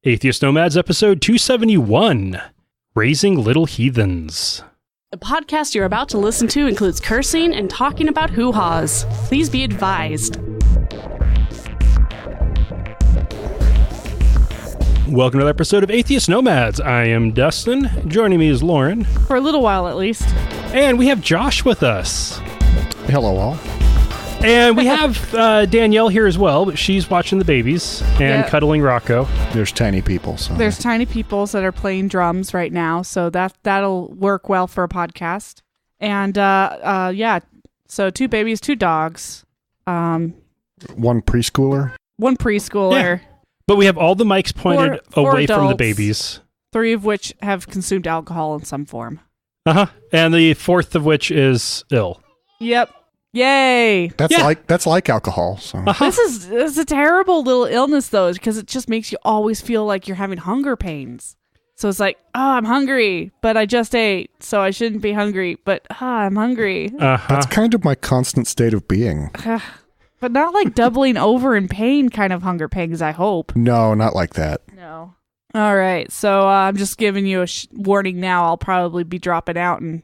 Atheist Nomads episode 271, Raising Little Heathens. The podcast you're about to listen to includes cursing and talking about hoo-haws. Please be advised. Welcome to the episode of Atheist Nomads. I am Dustin. Joining me is Lauren. For a little while, at least. And we have Josh with us. Hello, all. And we have Danielle here as well, but she's watching the babies and cuddling Rocco. There's tiny people. So. There's tiny peoples that are playing drums right now, so that'll work well for a podcast. And so 2 babies, 2 dogs. One preschooler. One preschooler. Yeah. But we have all the mics pointed four away adults, from the babies. 3 of which have consumed alcohol in some form. And the 4th of which is ill. Yep. Yay! That's like alcohol. So This is a terrible little illness though, because it just makes you always feel like you're having hunger pains. So it's like, oh, I'm hungry, but I just ate, so I shouldn't be hungry. But I'm hungry. That's kind of my constant state of being. But not like doubling over in pain kind of hunger pangs. I hope. No, not like that. No. All right, so I'm just giving you a warning now. I'll probably be dropping out and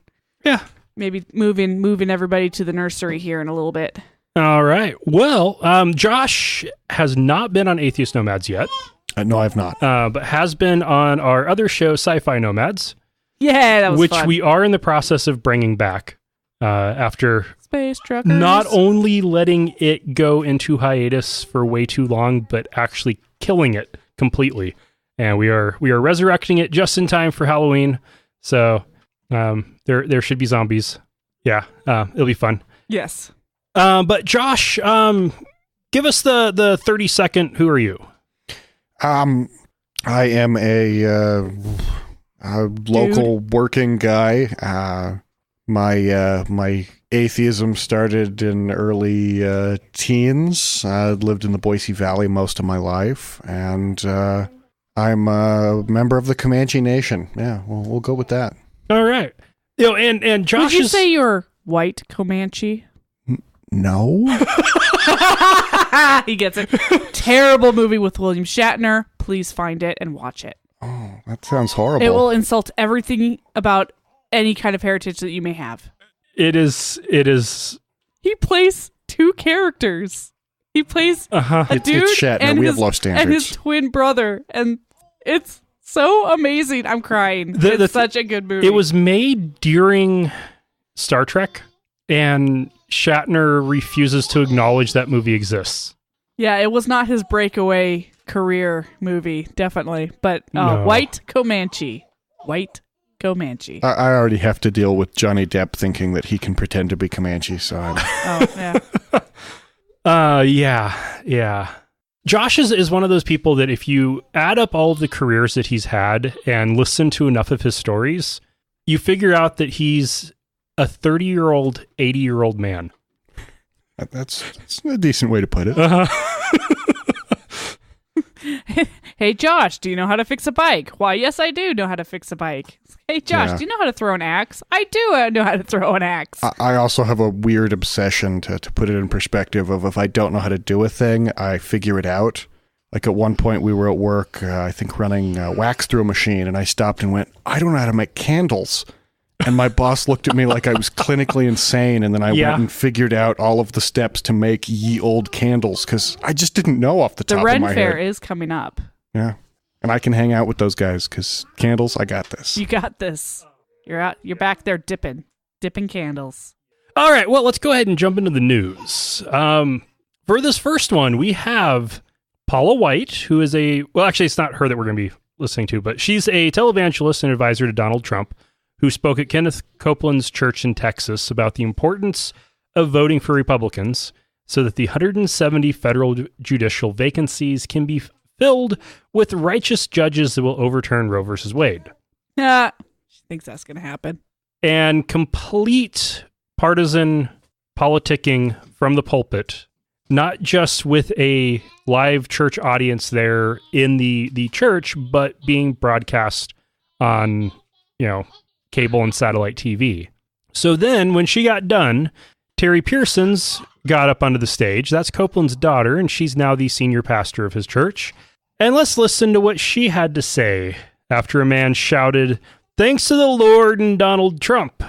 maybe moving everybody to the nursery here in a little bit. All right. Well, Josh has not been on Atheist Nomads yet. No, I've not. But has been on our other show, Sci-Fi Nomads. Yeah, that was which fun. we are in the process of bringing back after Space Truckers. Not only letting it go into hiatus for way too long, but actually killing it completely. And we are resurrecting it just in time for Halloween. So there should be zombies. Yeah, it'll be fun. Yes. But Josh, give us the 30-second who are you? I am a local working guy. My atheism started in early teens. I lived in the Boise Valley most of my life, and I'm a member of the Comanche Nation. Yeah, we'll go with that. All right. And Josh, would you say you're white Comanche? No. He gets it. Terrible movie with William Shatner. Please find it and watch it. Oh, that sounds horrible. It will insult everything about any kind of heritage that you may have. It is. He plays 2 characters. He plays a dude it's Shatner. and We his, have low standards. and his twin brother, and it's so amazing. I'm crying. It's such a good movie. It was made during Star Trek, and Shatner refuses to acknowledge that movie exists. Yeah, it was not his breakaway career movie, definitely. But No. White Comanche. White Comanche. I already have to deal with Johnny Depp thinking that he can pretend to be Comanche, so I'm... Oh, yeah. Yeah. Josh is one of those people that if you add up all of the careers that he's had and listen to enough of his stories, you figure out that he's a 30-year-old, 80-year-old man. That's a decent way to put it. Hey, Josh, do you know how to fix a bike? Why, yes, I do know how to fix a bike. Hey, Josh, do you know how to throw an axe? I do know how to throw an axe. I also have a weird obsession, to put it in perspective, of if I don't know how to do a thing, I figure it out. Like at one point we were at work, I think running wax through a machine, and I stopped and went, I don't know how to make candles. And my boss looked at me like I was clinically insane, and then I went and figured out all of the steps to make ye old candles, because I just didn't know off the top of my head. The Ren Fair is coming up. Yeah. And I can hang out with those guys, because candles, I got this. You got this. You're back there dipping candles. All right, well, let's go ahead and jump into the news. For this first one, we have Paula White, who is actually, it's not her that we're going to be listening to, but she's a televangelist and advisor to Donald Trump, who spoke at Kenneth Copeland's church in Texas about the importance of voting for Republicans so that the 170 federal judicial vacancies can be filled with righteous judges that will overturn Roe versus Wade. Yeah, she thinks that's going to happen. And complete partisan politicking from the pulpit, not just with a live church audience there in the church, but being broadcast on, cable and satellite TV. So then when she got done, Terri Pearson's got up onto the stage. That's Copeland's daughter, and she's now the senior pastor of his church. And let's listen to what she had to say after a man shouted, "Thanks to the Lord and Donald Trump,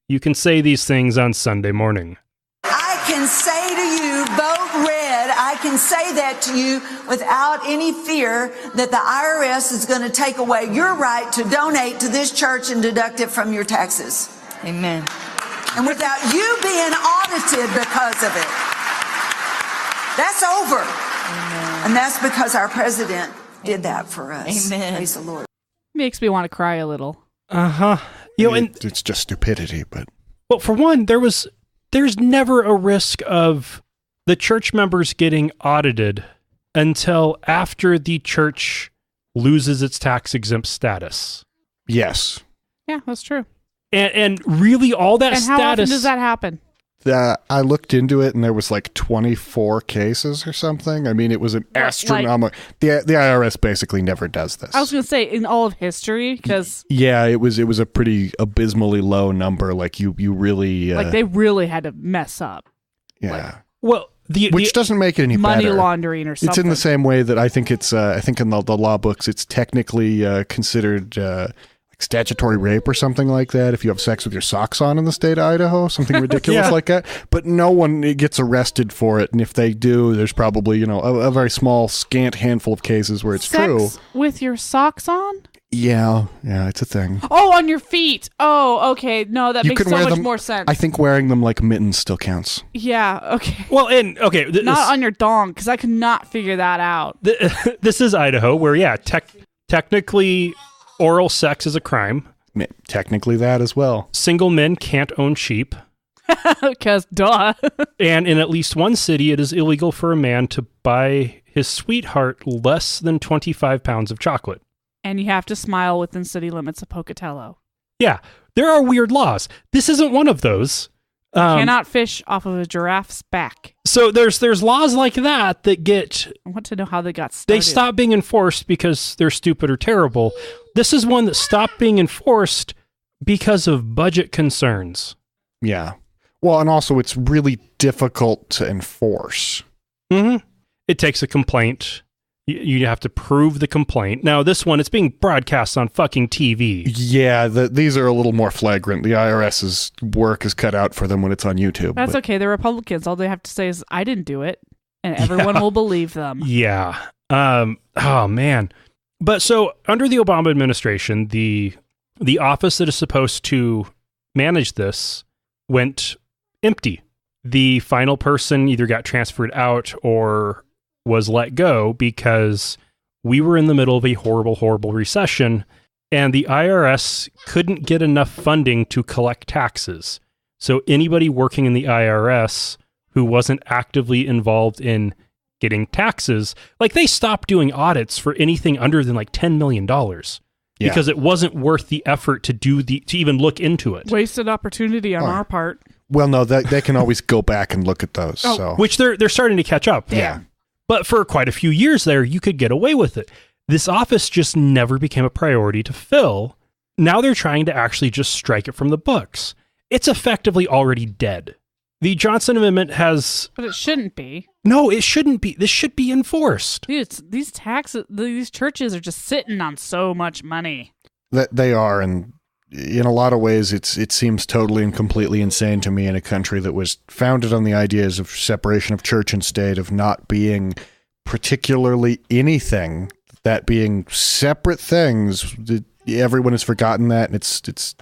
you can say these things on Sunday morning." I can say to you, vote red. I can say that to you without any fear that the IRS is going to take away your right to donate to this church and deduct it from your taxes. Amen. And without you being audited because of it. That's over. Amen. And that's because our president did that for us. Amen. Praise the Lord. Makes me want to cry a little. Uh-huh. You know, and it's just stupidity, but... Well, for one, there's never a risk of the church members getting audited until after the church loses its tax-exempt status. Yes. Yeah, that's true. And really all that status... And how often does that happen? I looked into it, and there was like 24 cases or something. I mean, it was an astronomical... the IRS basically never does this. I was going to say, in all of history, because... Yeah, it was a pretty abysmally low number. Like, you really... like, they really had to mess up. Yeah. Like, well... Which doesn't make it any money better. Money laundering or something. It's in the same way that I think it's... I think in the law books, it's technically considered... statutory rape or something like that if you have sex with your socks on in the state of Idaho, something ridiculous like that. But no one gets arrested for it, and if they do, there's probably a very small, scant handful of cases where it's true. Sex with your socks on? Yeah, it's a thing. Oh, on your feet. Oh, okay. No, that makes so much more sense. I think wearing them like mittens still counts. Yeah, okay. Well, and okay, not on your dong, because I could not figure that out. This is Idaho, where technically. Oral sex is a crime. Technically that as well. Single men can't own sheep. Because duh. And in at least one city, it is illegal for a man to buy his sweetheart less than 25 pounds of chocolate. And you have to smile within city limits of Pocatello. Yeah, there are weird laws. This isn't one of those. Cannot fish off of a giraffe's back. So there's laws like that get... I want to know how they got started. They stop being enforced because they're stupid or terrible. This is one that stopped being enforced because of budget concerns. Yeah. Well, and also it's really difficult to enforce. Mm-hmm. It takes a complaint. You have to prove the complaint. Now, this one, it's being broadcast on fucking TV. Yeah, these are a little more flagrant. The IRS's work is cut out for them when it's on YouTube. That's okay. They're Republicans. All they have to say is, I didn't do it. And everyone will believe them. Yeah. Oh, man. But so, under the Obama administration, the office that is supposed to manage this went empty. The final person either got transferred out or was let go because we were in the middle of a horrible, horrible recession, and the IRS couldn't get enough funding to collect taxes. So anybody working in the IRS who wasn't actively involved in getting taxes, like they stopped doing audits for anything under than like $10 million because it wasn't worth the effort to even look into it. Wasted opportunity on our part. Well, no, they can always go back and look at those. So. Which they're starting to catch up. Yeah. But for quite a few years there, you could get away with it. This office just never became a priority to fill. Now they're trying to actually just strike it from the books. It's effectively already dead. The Johnson Amendment has... But it shouldn't be. No, it shouldn't be. This should be enforced. Dude, these churches are just sitting on so much money. They are, and in a lot of ways, it seems totally and completely insane to me in a country that was founded on the ideas of separation of church and state, of not being particularly anything, that being separate things. Everyone has forgotten that, and it's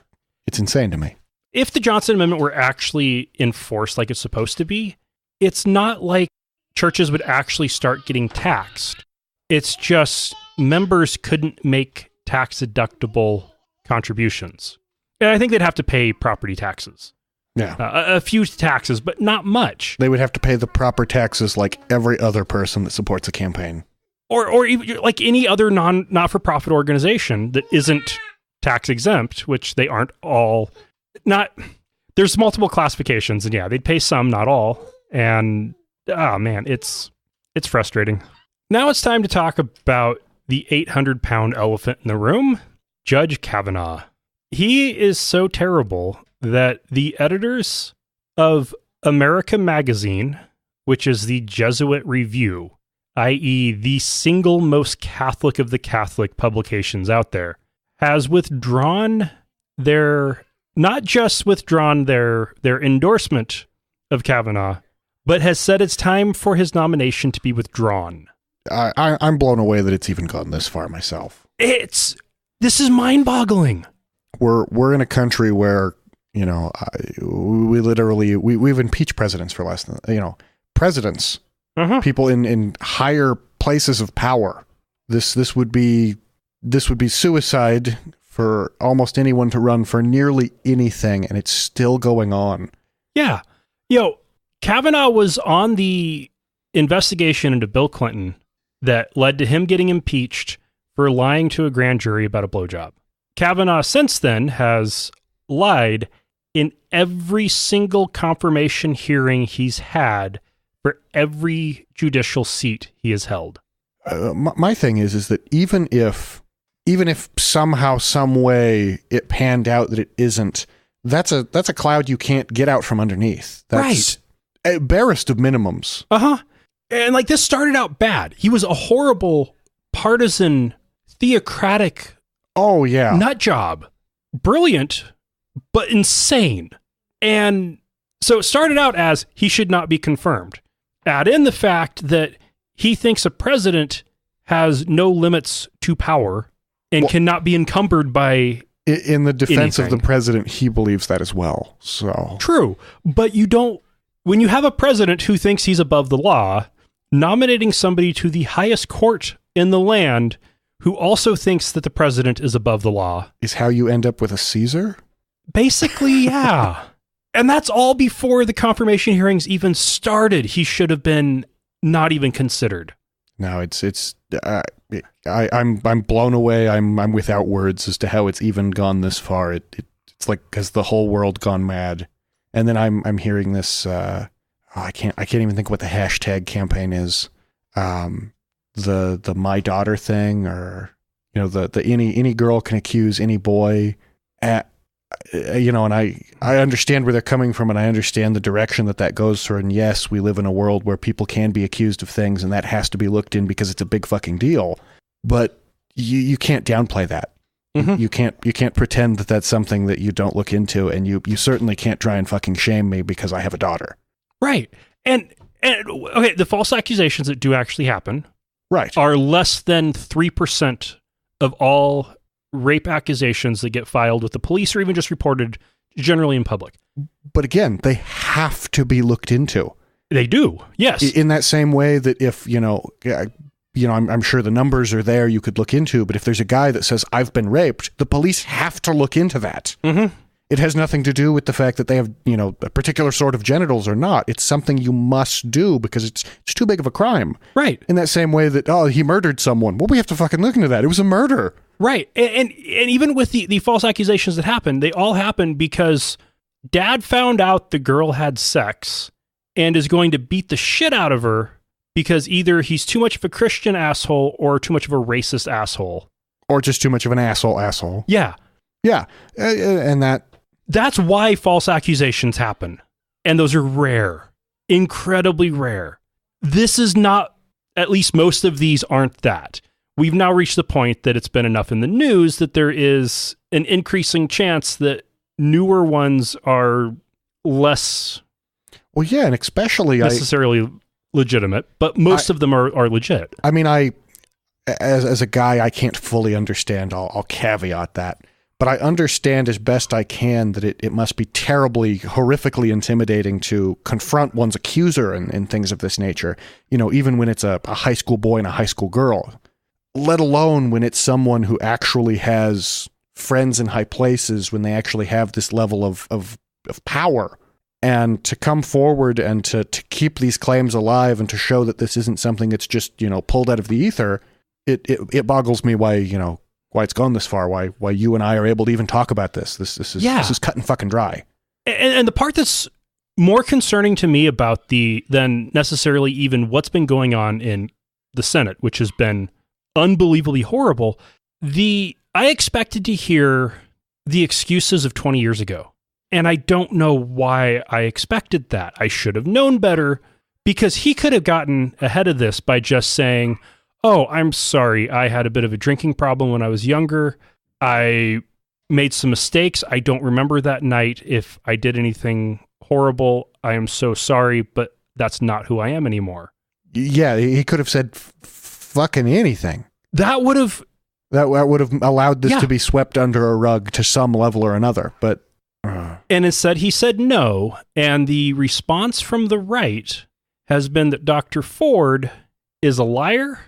insane to me. If the Johnson Amendment were actually enforced like it's supposed to be, it's not like churches would actually start getting taxed. It's just members couldn't make tax-deductible contributions. And I think they'd have to pay property taxes. Yeah. A few taxes, but not much. They would have to pay the proper taxes like every other person that supports a campaign. Or even like any other not-for-profit organization that isn't tax-exempt, which they aren't all... There's multiple classifications, and yeah, they'd pay some, not all. And, oh man, it's frustrating. Now it's time to talk about the 800-pound elephant in the room, Judge Kavanaugh. He is so terrible that the editors of America Magazine, which is the Jesuit Review, i.e. the single most Catholic of the Catholic publications out there, has withdrawn not just withdrawn their endorsement of Kavanaugh, but has said it's time for his nomination to be withdrawn. I'm blown away that it's even gone this far myself. This is mind-boggling. We're in a country where, we've impeached presidents for less than, presidents, people in higher places of power. This would be suicide for almost anyone to run for nearly anything, and it's still going on. Yeah. Kavanaugh was on the investigation into Bill Clinton that led to him getting impeached for lying to a grand jury about a blowjob. Kavanaugh since then has lied in every single confirmation hearing he's had for every judicial seat he has held. My thing is that even if somehow, some way it panned out that it isn't, that's a cloud you can't get out from underneath. That's right. At barest of minimums. And this started out bad. He was a horrible partisan, theocratic nut job. Brilliant, but insane. And so it started out as he should not be confirmed. Add in the fact that he thinks a president has no limits to power and cannot be encumbered by in the defense anything. Of the president, he believes that as well. So true. But when you have a president who thinks he's above the law, nominating somebody to the highest court in the land who also thinks that the president is above the law is how you end up with a Caesar? Basically, yeah. And that's all before the confirmation hearings even started. He should have been not even considered. No, I'm blown away. I'm without words as to how it's even gone this far. It's like, has the whole world gone mad? And then I'm hearing this. I can't even think what the hashtag campaign is. The my daughter thing, or the any girl can accuse any boy. And I understand where they're coming from, and I understand the direction that goes through. And yes, we live in a world where people can be accused of things, and that has to be looked in because it's a big fucking deal. But you can't downplay that. Mm-hmm. You can't pretend that that's something that you don't look into, and you certainly can't try and fucking shame me because I have a daughter. Right. And okay, the false accusations that do actually happen, right, are less than 3% of all rape accusations that get filed with the police or even just reported generally in public. But again, they have to be looked into. They do. Yes. In that same way that if, I'm sure the numbers are there you could look into, but if there's a guy that says I've been raped, the police have to look into that. Mm-hmm. It has nothing to do with the fact that they have, a particular sort of genitals or not. It's something you must do because it's too big of a crime. Right. In that same way that, he murdered someone. Well, we have to fucking look into that. It was a murder. Right. And even with the false accusations that happened, they all happened because dad found out the girl had sex and is going to beat the shit out of her because either he's too much of a Christian asshole or too much of a racist asshole. Or just too much of an asshole. Yeah. Yeah. And that's why false accusations happen. And those are rare. Incredibly rare. This is not, at least most of these aren't that. We've now reached the point that it's been enough in the news that there is an increasing chance that newer ones are less... Well, yeah, and especially... necessarily legitimate, but most of them are legit. I mean, as a guy, I can't fully understand. I'll caveat that. But I understand as best I can that it must be terribly, horrifically intimidating to confront one's accuser and things of this nature, even when it's a high school boy and a high school girl, let alone when it's someone who actually has friends in high places, when they actually have this level of power. And to come forward and to keep these claims alive and to show that this isn't something that's just, pulled out of the ether, it boggles me why it's gone this far, why you and I are able to even talk about this. This is cut and fucking dry. And the part that's more concerning to me about than necessarily even what's been going on in the Senate, which has been unbelievably horrible, I expected to hear the excuses of 20 years ago. And I don't know why I expected that. I should have known better, because he could have gotten ahead of this by just saying, oh, I'm sorry, I had a bit of a drinking problem when I was younger. I made some mistakes. I don't remember that night. If I did anything horrible, I am so sorry, but that's not who I am anymore. Yeah, he could have said fucking anything. That would have allowed this to be swept under a rug to some level or another. But and instead he said no. And the response from the right has been that Dr. Ford is a liar,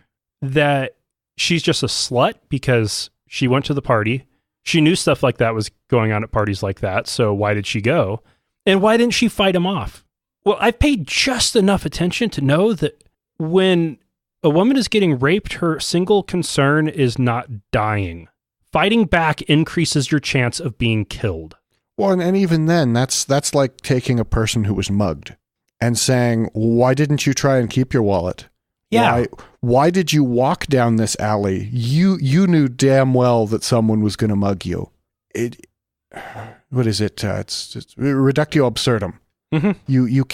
that she's just a slut because she went to the party. She knew stuff like that was going on at parties like that. So why did she go? And why didn't she fight him off? Well, I've paid just enough attention to know that when a woman is getting raped, her single concern is not dying. Fighting back increases your chance of being killed. Well, and even then, that's like taking a person who was mugged and saying, why didn't you try and keep your wallet? Yeah. Why did you walk down this alley? You knew damn well that someone was going to mug you. What is it? It's reductio absurdum. Mm-hmm. You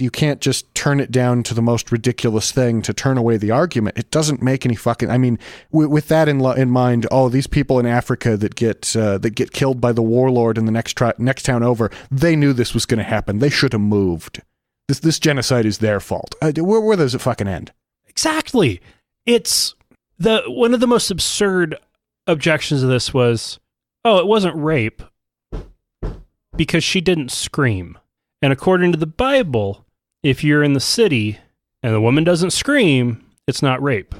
can't just turn it down to the most ridiculous thing to turn away the argument. It doesn't make any fucking. I mean, with that in mind, oh, these people in Africa that get killed by the warlord in the next town over, they knew this was going to happen. They should have moved. This genocide is their fault. Where does it fucking end? Exactly. It's one of the most absurd objections to this was, oh, it wasn't rape because she didn't scream. And according to the Bible, if you're in the city and the woman doesn't scream, it's not rape.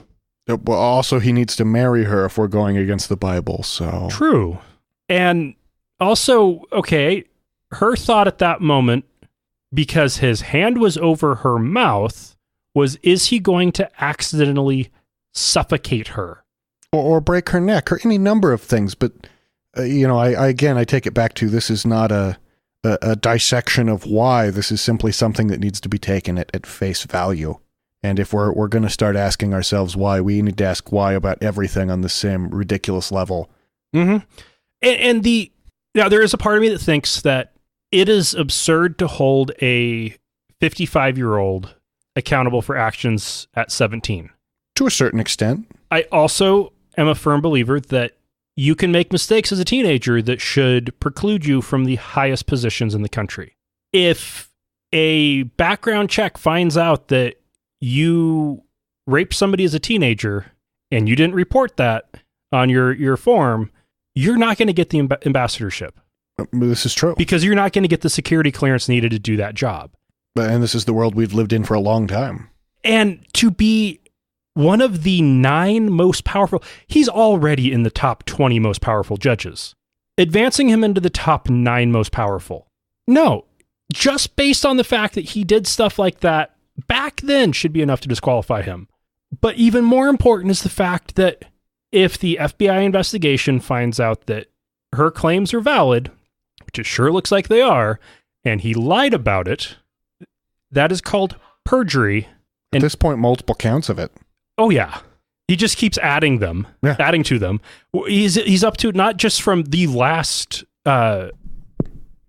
Well, also, he needs to marry her if we're going against the Bible, so... True. And also, okay, her thought at that moment, because his hand was over her mouth, was, is he going to accidentally suffocate her? Or break her neck, or any number of things. But, I take it back to, this is not a dissection of why. This is simply something that needs to be taken at face value. And if we're going to start asking ourselves why, we need to ask why about everything on the same ridiculous level. Mm-hmm. And now there is a part of me that thinks that it is absurd to hold a 55-year-old accountable for actions at 17. To a certain extent. I also am a firm believer that you can make mistakes as a teenager that should preclude you from the highest positions in the country. If a background check finds out that you raped somebody as a teenager and you didn't report that on your form, you're not going to get the ambassadorship. This is true. Because you're not going to get the security clearance needed to do that job. And this is the world we've lived in for a long time. And to be one of the 9 most powerful, he's already in the top 20 most powerful judges. Advancing him into the top 9 most powerful. No, just based on the fact that he did stuff like that back then should be enough to disqualify him. But even more important is the fact that if the FBI investigation finds out that her claims are valid, which it sure looks like they are, and he lied about it, that is called perjury. At this point, multiple counts of it. Oh, yeah. He just keeps adding to them. He's up to not just from the last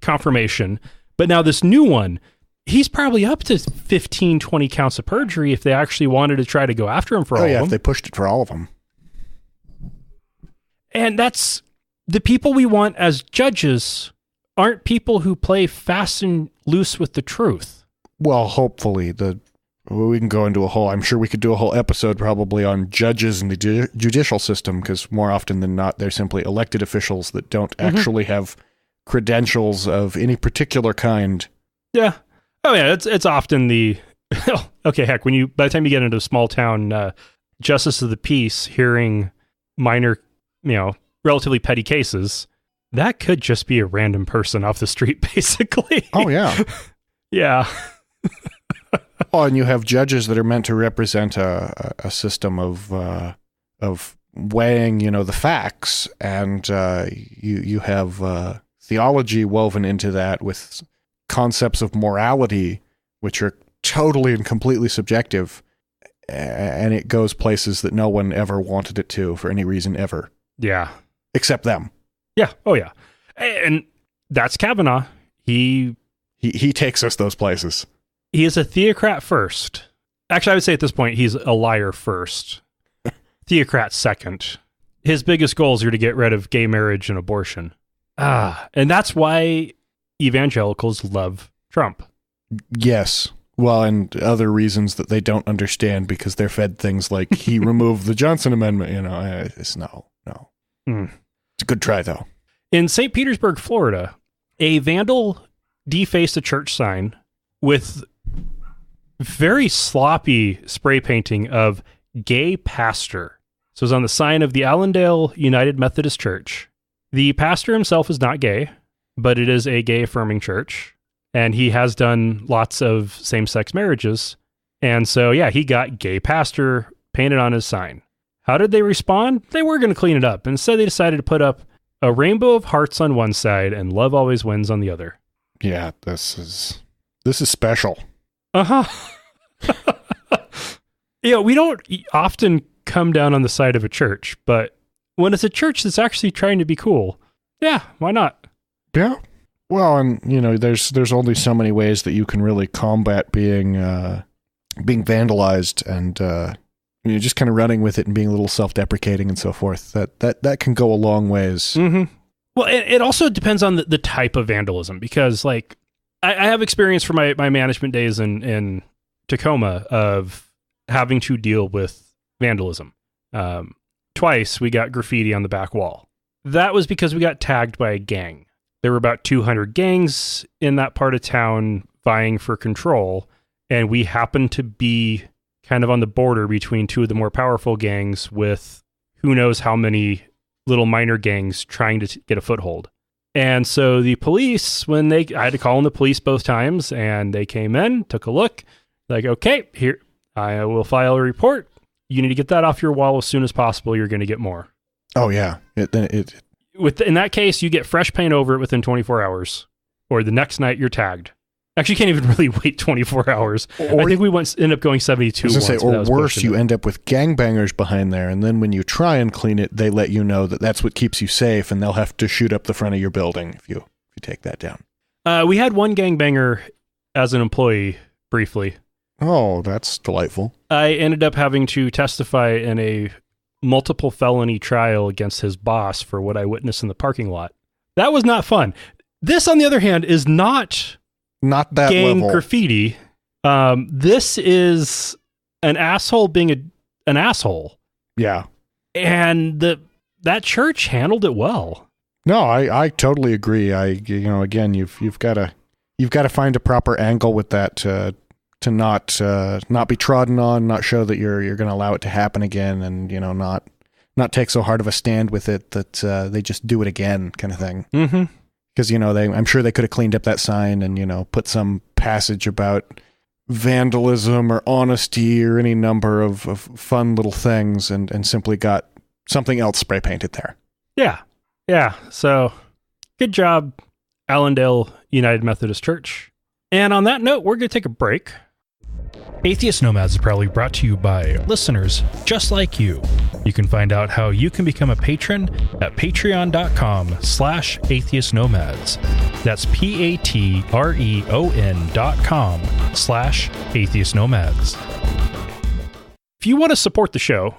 confirmation, but now this new one. He's probably up to 15, 20 counts of perjury if they actually wanted to try to go after him for all of them. If they pushed it for all of them. And that's the people we want as judges aren't people who play fast and loose with the truth. Well, hopefully we can go into I'm sure we could do a whole episode probably on judges and the judicial system, because more often than not, they're simply elected officials that don't actually have credentials of any particular kind. Yeah. Oh yeah. It's often okay. Heck, by the time you get into a small town, justice of the peace, hearing minor, relatively petty cases, that could just be a random person off the street, basically. Oh yeah. Yeah. Oh, and you have judges that are meant to represent a system of weighing, the facts, and you have theology woven into that with concepts of morality, which are totally and completely subjective, and it goes places that no one ever wanted it to for any reason ever. Yeah, except them. Yeah. Oh yeah, and that's Kavanaugh. He takes us those places. He is a theocrat first. Actually, I would say at this point, he's a liar first. Theocrat second. His biggest goals are to get rid of gay marriage and abortion. And that's why evangelicals love Trump. Yes. Well, and other reasons that they don't understand because they're fed things like he removed the Johnson Amendment. It's no. It's a good try, though. In St. Petersburg, Florida, a vandal defaced a church sign with very sloppy spray painting of gay pastor. So it was on the sign of the Allendale United Methodist Church. The pastor himself is not gay, but it is a gay affirming church. And he has done lots of same-sex marriages. And so, yeah, he got gay pastor painted on his sign. How did they respond? They were going to clean it up. Instead, they decided to put up a rainbow of hearts on one side and love always wins on the other. Yeah, this is special. Uh-huh. We don't often come down on the side of a church, but when it's a church that's actually trying to be cool, yeah, why not? Yeah. Well, and there's only so many ways that you can really combat being vandalized, and just kind of running with it and being a little self-deprecating and so forth. That can go a long ways. Mm-hmm. Well, it also depends on the type of vandalism, because like I have experience from my management days in Tacoma of having to deal with vandalism. Twice we got graffiti on the back wall. That was because we got tagged by a gang. There were about 200 gangs in that part of town vying for control, and we happened to be kind of on the border between two of the more powerful gangs with who knows how many little minor gangs trying to get a foothold. And so the police, I had to call in the police both times, and they came in, took a look, like, okay, here, I will file a report. You need to get that off your wall as soon as possible. You're going to get more. Oh, yeah. In that case, you get fresh paint over it within 24 hours, or the next night you're tagged. Actually, you can't even really wait 24 hours. I think we ended up going 72 once. Or worse, you end up with gangbangers behind there, and then when you try and clean it, they let you know that that's what keeps you safe, and they'll have to shoot up the front of your building if you take that down. We had one gangbanger as an employee briefly. Oh, that's delightful. I ended up having to testify in a multiple felony trial against his boss for what I witnessed in the parking lot. That was not fun. This, on the other hand, is not that gang level. Graffiti. This is an asshole being an asshole. Yeah. And that church handled it well. No, I totally agree. Again, you've got to find a proper angle with that to not be trodden on, not show that you're going to allow it to happen again, and not take so hard of a stand with it that they just do it again, kind of thing. Mm-hmm. Because I'm sure they could have cleaned up that sign and put some passage about vandalism or honesty or any number of fun little things, and simply got something else spray painted there. Yeah. So good job, Allendale United Methodist Church. And on that note, we're going to take a break. Atheist Nomads is proudly brought to you by listeners just like you. You can find out how you can become a patron at patreon.com/atheistnomads. That's patreon.com/atheistnomads. If you want to support the show,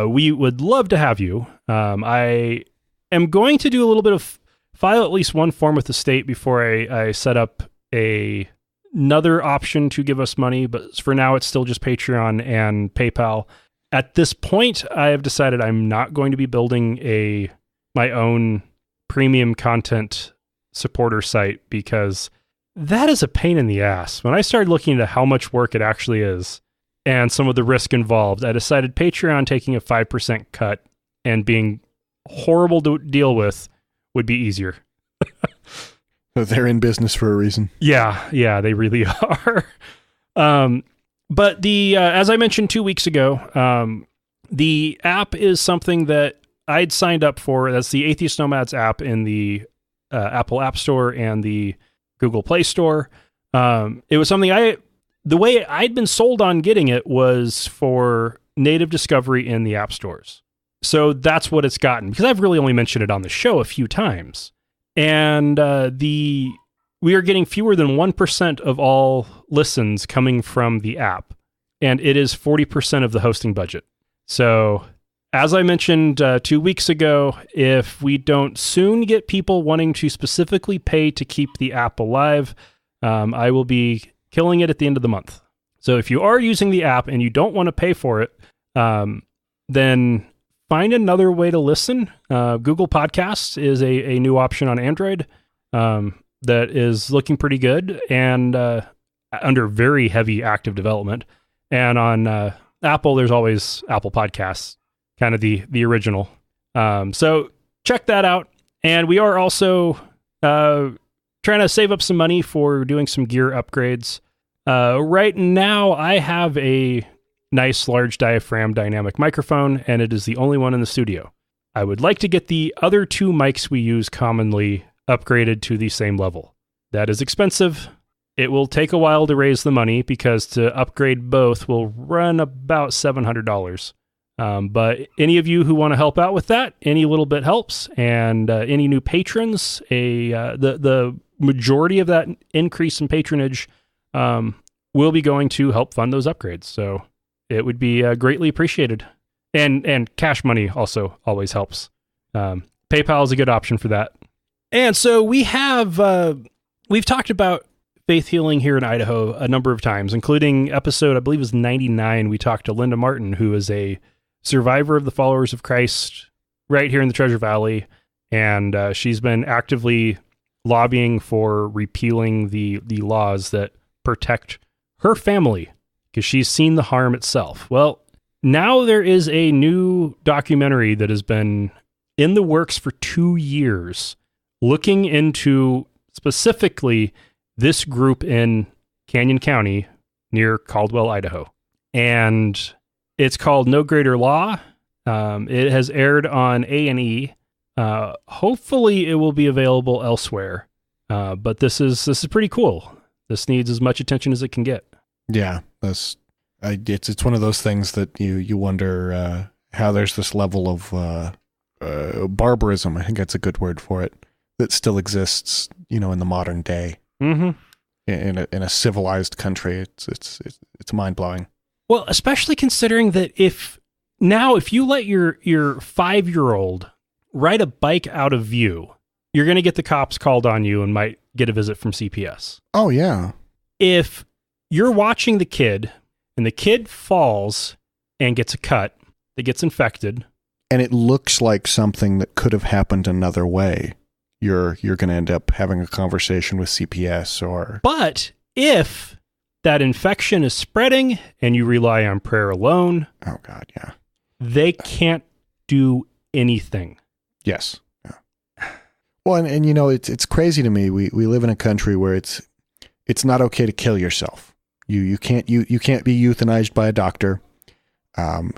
we would love to have you. I am going to do a little bit of file at least one form with the state before I set up another option to give us money, but for now it's still just Patreon and PayPal. At this point, I have decided I'm not going to be building my own premium content supporter site, because that is a pain in the ass. When I started looking into how much work it actually is and some of the risk involved, I decided Patreon taking a 5% cut and being horrible to deal with would be easier. They're in business for a reason. Yeah, they really are. But as I mentioned 2 weeks ago, the app is something that I'd signed up for. That's the Atheist Nomads app in the Apple App Store and the Google Play Store. It was something the way I'd been sold on getting it was for native discovery in the app stores. So that's what it's gotten, because I've really only mentioned it on the show a few times. And the we are getting fewer than 1% of all listens coming from the app, and it is 40% of the hosting budget. So, as I mentioned 2 weeks ago, if we don't soon get people wanting to specifically pay to keep the app alive, I will be killing it at the end of the month. So if you are using the app and you don't want to pay for it, then find another way to listen. Google Podcasts is a new option on Android that is looking pretty good and under very heavy active development. And on Apple, there's always Apple Podcasts, kind of the original. So check that out. And we are also trying to save up some money for doing some gear upgrades. Right now, I have a nice large diaphragm dynamic microphone, and it is the only one in the studio. I would like to get the other 2 mics we use commonly upgraded to the same level. That is expensive. It will take a while to raise the money because to upgrade both will run about $700. But any of you who want to help out with that, any little bit helps. And any new patrons, the majority of that increase in patronage will be going to help fund those upgrades. So it would be greatly appreciated. And cash money also always helps. PayPal is a good option for that. And so we've talked about faith healing here in Idaho a number of times, including episode, I believe it was 99. We talked to Linda Martin, who is a survivor of the Followers of Christ right here in the Treasure Valley. And she's been actively lobbying for repealing the laws that protect her family because she's seen the harm itself. Well, now there is a new documentary that has been in the works for 2 years looking into specifically this group in Canyon County near Caldwell, Idaho. And it's called No Greater Law. It has aired on A&E. Hopefully it will be available elsewhere. But this is pretty cool. This needs as much attention as it can get. Yeah, it's one of those things that you wonder how there's this level of barbarism. I think that's a good word for it, that still exists, in the modern day. Mm-hmm. In a civilized country. It's mind blowing. Well, especially considering that if you let your 5-year-old ride a bike out of view, you're going to get the cops called on you and might get a visit from CPS. Oh, yeah. If you're watching the kid and the kid falls and gets a cut that gets infected, and it looks like something that could have happened another way, you're going to end up having a conversation with CPS or... But if that infection is spreading and you rely on prayer alone... Oh, God, yeah. They can't do anything. Yes. Yeah. Well, and it's crazy to me. We live in a country where it's not okay to kill yourself. You can't be euthanized by a doctor.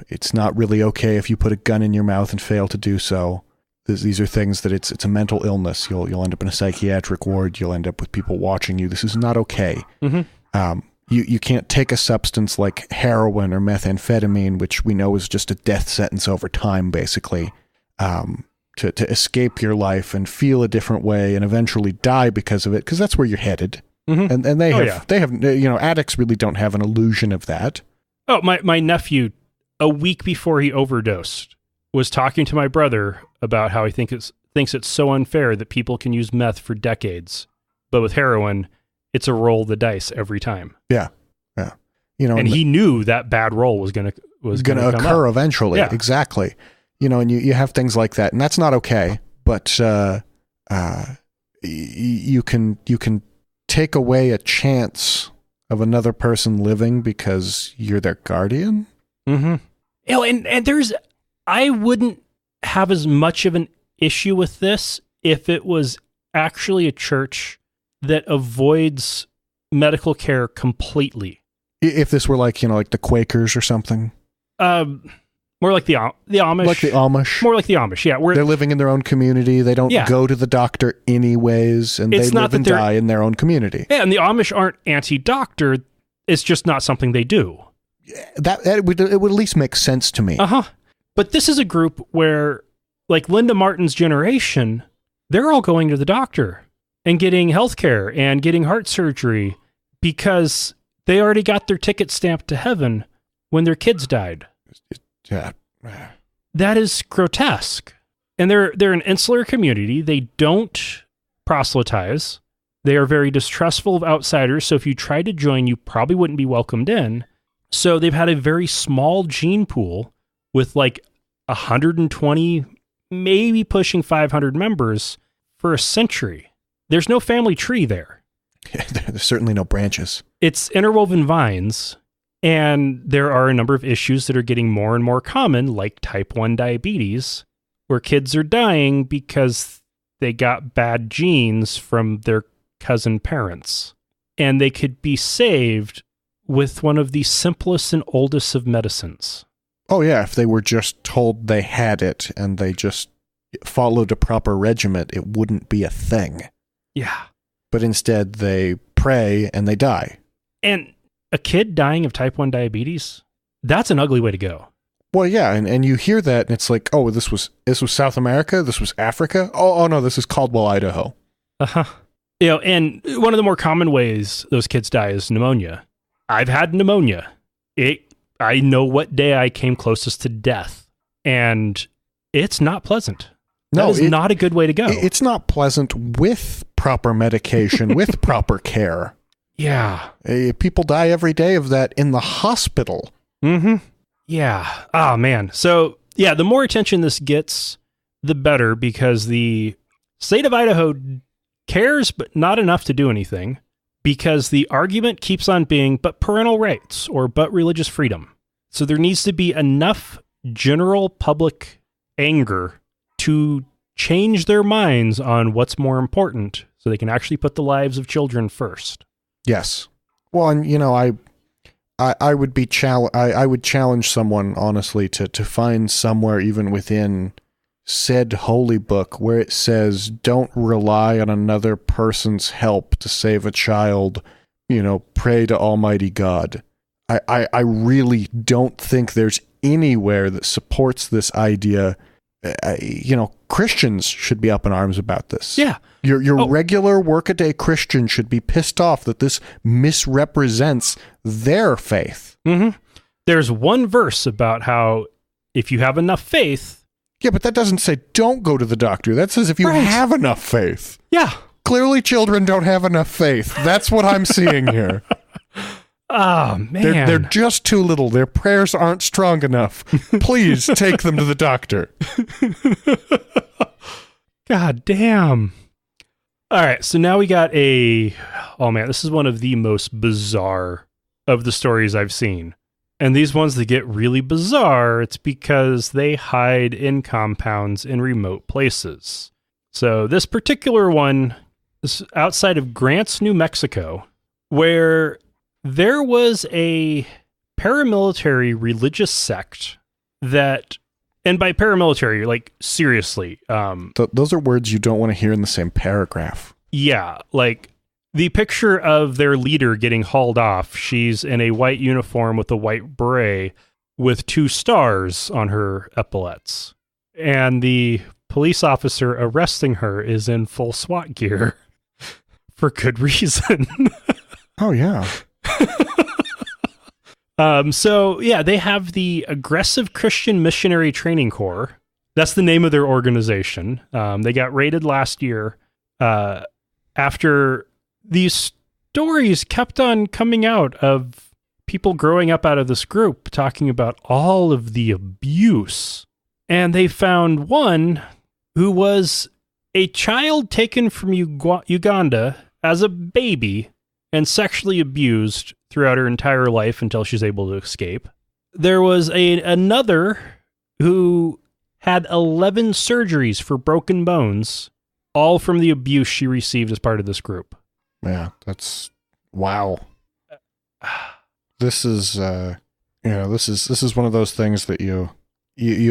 It's not really okay if you put a gun in your mouth and fail to do so. These are things that it's a mental illness. You'll end up in a psychiatric ward. You'll end up with people watching you. This is not okay. Mm-hmm. You can't take a substance like heroin or methamphetamine, which we know is just a death sentence over time, basically, to escape your life and feel a different way and eventually die because of it, because that's where you're headed. Mm-hmm. And they have addicts really don't have an illusion of that. Oh, my nephew, a week before he overdosed, was talking to my brother about how he thinks it's so unfair that people can use meth for decades, but with heroin, it's a roll the dice every time. Yeah. And he knew that bad roll was going to occur eventually. Yeah. Exactly. And you have things like that, and that's not okay. But you can take away a chance of another person living because you're their guardian. Mm-hmm. And I wouldn't have as much of an issue with this if it was actually a church that avoids medical care completely. If this were like the Quakers or something. More like the Amish. Like the Amish. More like the Amish, yeah. They're living in their own community. They don't go to the doctor anyways, and they live and die in their own community. Yeah, and the Amish aren't anti-doctor. It's just not something they do. It would at least make sense to me. Uh-huh. But this is a group where, like Linda Martin's generation, they're all going to the doctor. and getting healthcare and getting heart surgery because they already got their ticket stamped to heaven when their kids died. Yeah. That is grotesque. And they're an insular community. They don't proselytize. They are very distrustful of outsiders. So if you tried to join, you probably wouldn't be welcomed in. So they've had a very small gene pool with like 120, maybe pushing 500 members for a century. There's no family tree there. There's certainly no branches. It's interwoven vines. And there are a number of issues that are getting more and more common, like type 1 diabetes, where kids are dying because they got bad genes from their cousin parents. And they could be saved with one of the simplest and oldest of medicines. Oh, yeah. If they were just told they had it and they just followed a proper regimen, it wouldn't be a thing. Yeah. But instead, they pray and they die. And a kid dying of type 1 diabetes, that's an ugly way to go. Well, yeah, and you hear that, and it's like, oh, this was South America? This was Africa? Oh, no, this is Caldwell, Idaho. Uh-huh. And one of the more common ways those kids die is pneumonia. I've had pneumonia. I know what day I came closest to death, and it's not pleasant. That is not a good way to go. It's not pleasant with proper medication, with proper care. Yeah. People die every day of that in the hospital. Mm-hmm. Yeah. Oh, man. So, yeah, the more attention this gets, the better, because the state of Idaho cares, but not enough to do anything, because the argument keeps on being, but parental rights or but religious freedom. So there needs to be enough general public anger to change their minds on what's more important so they can actually put the lives of children first. Yes. Well, and I would be I would challenge someone honestly to find somewhere even within said holy book where it says don't rely on another person's help to save a child, pray to Almighty God. I really don't think there's anywhere that supports this idea. Christians should be up in arms about this. Yeah. Your regular workaday Christian should be pissed off that this misrepresents their faith. Mm-hmm. There's one verse about how if you have enough faith. Yeah, but that doesn't say don't go to the doctor. That says if you have enough faith. Yeah. Clearly children don't have enough faith. That's what I'm seeing here. Oh, man. They're just too little. Their prayers aren't strong enough. Please take them to the doctor. God damn. All right, so now we got oh man, this is one of the most bizarre of the stories I've seen. And these ones that get really bizarre, it's because they hide in compounds in remote places. So this particular one is outside of Grants, New Mexico, where there was a paramilitary religious sect that, and by paramilitary, like seriously. Those are words you don't want to hear in the same paragraph. Yeah, like the picture of their leader getting hauled off. She's in a white uniform with a white beret with 2 stars on her epaulets. And the police officer arresting her is in full SWAT gear for good reason. Oh, yeah. So yeah, they have the Aggressive Christian Missionary Training Corps. That's the name of their organization. They got raided last year after these stories kept on coming out of people growing up out of this group talking about all of the abuse. And they found one who was a child taken from Uganda as a baby and sexually abused throughout her entire life until she's able to escape. There was another who had 11 surgeries for broken bones, all from the abuse she received as part of this group. Yeah, that's wow. This is this is one of those things that you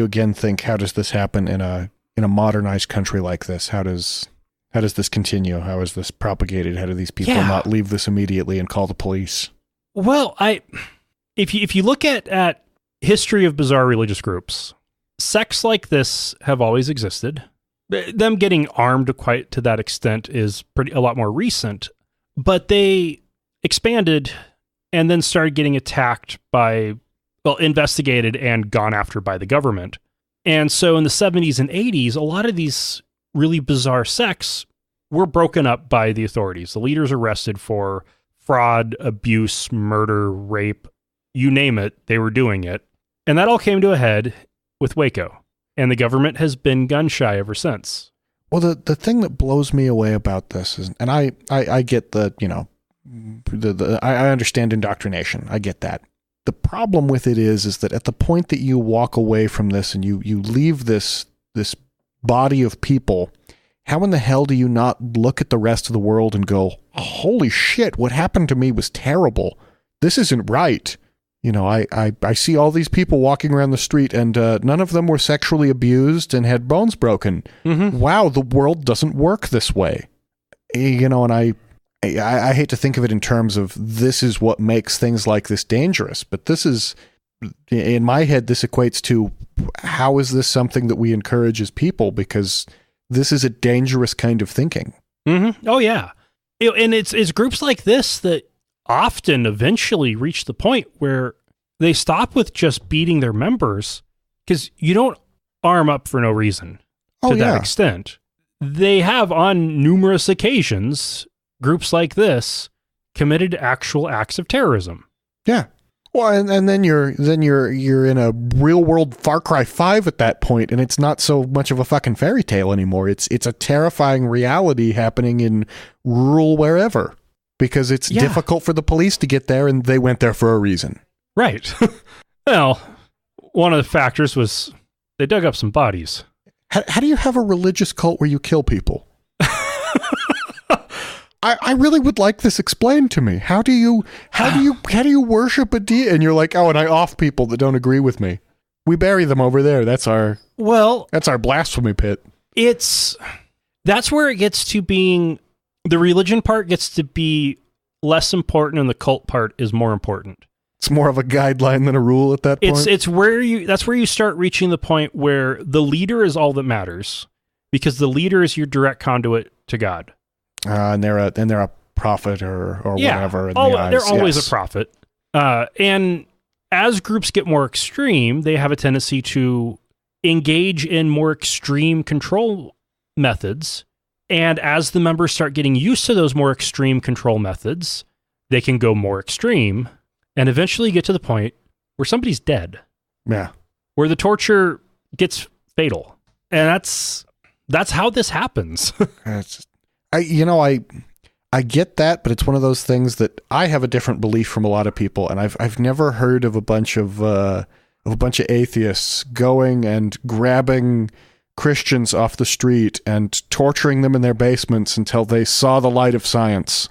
again think, how does this happen in a modernized country like this? How does this continue? How is this propagated? How do these people not leave this immediately and call the police? Well, if you look at history of bizarre religious groups, sects like this have always existed. them getting armed quite to that extent is a lot more recent, but they expanded and then started getting attacked investigated and gone after by the government. And so in the 70s and 80s, a lot of these really bizarre sects were broken up by the authorities. The leaders arrested for fraud, abuse, murder, rape, you name it, they were doing it. And that all came to a head with Waco. And the government has been gun shy ever since. Well, the thing that blows me away about this is, and I get I understand indoctrination. I get that. The problem with it is that at the point that you walk away from this and you leave this body of people, how in the hell do you not look at the rest of the world and go, holy shit, what happened to me was terrible. This isn't right. You know, I see all these people walking around the street and none of them were sexually abused and had bones broken. Mm-hmm. Wow, the world doesn't work this way. You know, and I hate to think of it in terms of this is what makes things like this dangerous, but this is, in my head, this equates to how is this something that we encourage as people? Because this is a dangerous kind of thinking. Mm-hmm. Oh, yeah. And it's groups like this that often eventually reach the point where they stop with just beating their members, because you don't arm up for no reason to that extent. They have on numerous occasions, groups like this committed actual acts of terrorism. Yeah. Well, and then you're in a real world Far Cry 5 at that point, and it's not so much of a fucking fairy tale anymore. It's a terrifying reality happening in rural wherever, because it's difficult for the police to get there, and they went there for a reason. Right. Well, one of the factors was they dug up some bodies. How do you have a religious cult where you kill people? I really would like this explained to me. How do you worship a deity? And you're like, oh, and I off people that don't agree with me. We bury them over there. That's our blasphemy pit. That's where it gets to being, the religion part gets to be less important and the cult part is more important. It's more of a guideline than a rule at that point. That's where you start reaching the point where the leader is all that matters, because the leader is your direct conduit to God. And they're a prophet or whatever. They're always a prophet. And as groups get more extreme, they have a tendency to engage in more extreme control methods. And as the members start getting used to those more extreme control methods, they can go more extreme and eventually get to the point where somebody's dead. Yeah. Where the torture gets fatal. And that's how this happens. I get that, but it's one of those things that I have a different belief from a lot of people, and I've never heard of a bunch of atheists going and grabbing Christians off the street and torturing them in their basements until they saw the light of science.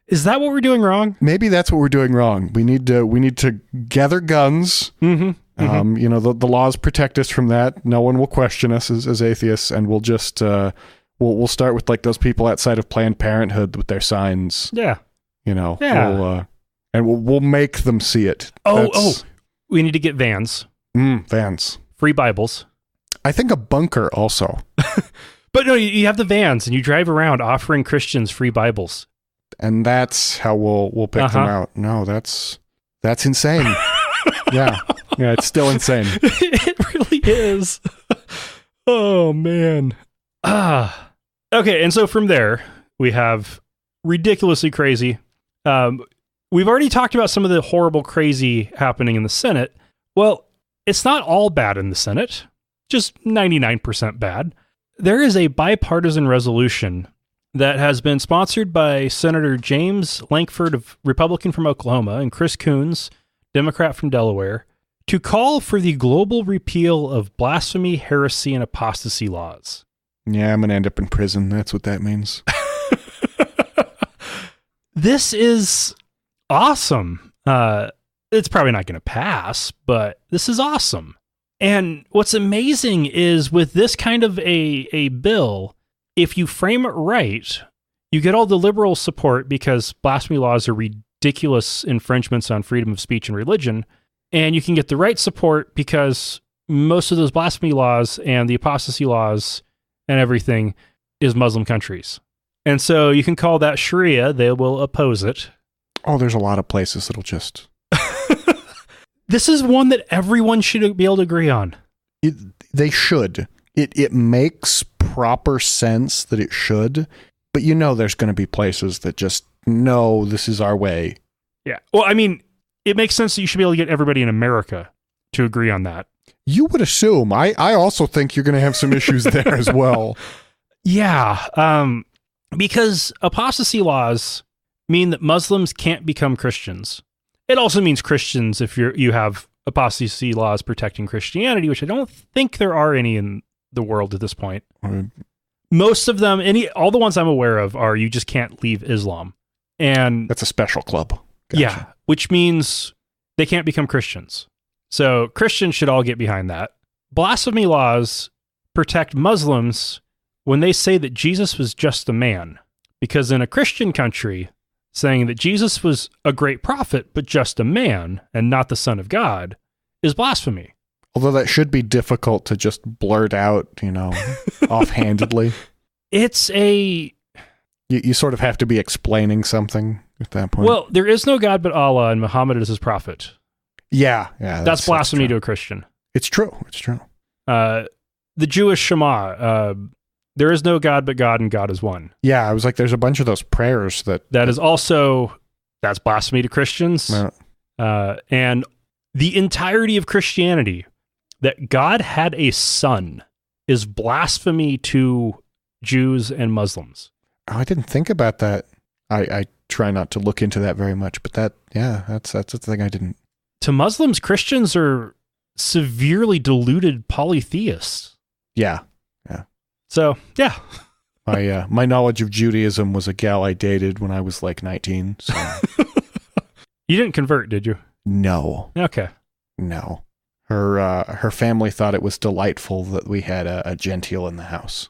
Is that what we're doing wrong? Maybe that's what we're doing wrong. We need to gather guns. Mm-hmm. You know, the laws protect us from that. No one will question us as atheists, and we'll just we'll start with like those people outside of Planned Parenthood with their signs. Yeah, you know. Yeah. We'll make them see it. We need to get vans. Vans. Free Bibles. I think a bunker also. But no, you have the vans and you drive around offering Christians free Bibles. And that's how we'll pick them out. No, that's insane. Yeah, it's still insane. It really is. Oh, man. Okay, and so from there, we have ridiculously crazy. We've already talked about some of the horrible crazy happening in the Senate. Well, it's not all bad in the Senate, just 99% bad. There is a bipartisan resolution that has been sponsored by Senator James Lankford, Republican from Oklahoma, and Chris Coons, Democrat from Delaware, to call for the global repeal of blasphemy, heresy, and apostasy laws. Yeah, I'm going to end up in prison. That's what that means. This is awesome. It's probably not going to pass, but this is awesome. And what's amazing is with this kind of a bill, if you frame it right, you get all the liberal support because blasphemy laws are ridiculous infringements on freedom of speech and religion. And you can get the right support because most of those blasphemy laws and the apostasy laws and everything is Muslim countries. And so you can call that Sharia. They will oppose it. Oh, there's a lot of places that'll just... This is one that everyone should be able to agree on. They should. It makes proper sense that it should, but there's going to be places that just, no, this is our way. Yeah. Well, I mean, it makes sense that you should be able to get everybody in America to agree on that. You would assume. I also think you're going to have some issues there as well. Yeah. Because apostasy laws mean that Muslims can't become Christians. It also means Christians if you have apostasy laws protecting Christianity, which I don't think there are any in the world at this point. Most of them, all the ones I'm aware of are you just can't leave Islam. And that's a special club. Gotcha. Yeah, which means they can't become Christians. So Christians should all get behind that. Blasphemy laws protect Muslims when they say that Jesus was just a man. Because in a Christian country, saying that Jesus was a great prophet, but just a man and not the Son of God is blasphemy. Although that should be difficult to just blurt out, offhandedly. It's You sort of have to be explaining something at that point. Well, there is no God but Allah, and Muhammad is his prophet. Yeah. That's blasphemy to a Christian. It's true. It's true. The Jewish Shema, there is no God but God, and God is one. Yeah, I was like, there's a bunch of those prayers that's blasphemy to Christians. And the entirety of Christianity, that God had a son, is blasphemy to Jews and Muslims. Oh, I didn't think about that. I try not to look into that very much, but that's the thing I didn't. To Muslims, Christians are severely deluded polytheists. Yeah. So, yeah. My knowledge of Judaism was a gal I dated when I was like 19. So. You didn't convert, did you? No. Okay. No. Her family thought it was delightful that we had a Gentile in the house.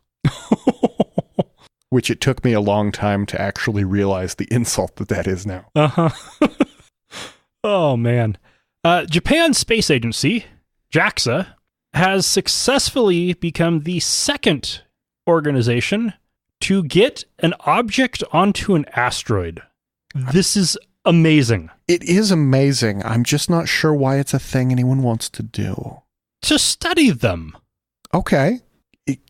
Which it took me a long time to actually realize the insult that is now. Uh-huh. Oh, man. Japan's space agency, JAXA, has successfully become the second organization to get an object onto an asteroid. This is amazing. It is amazing. I'm just not sure why it's a thing anyone wants to do. To study them. Okay.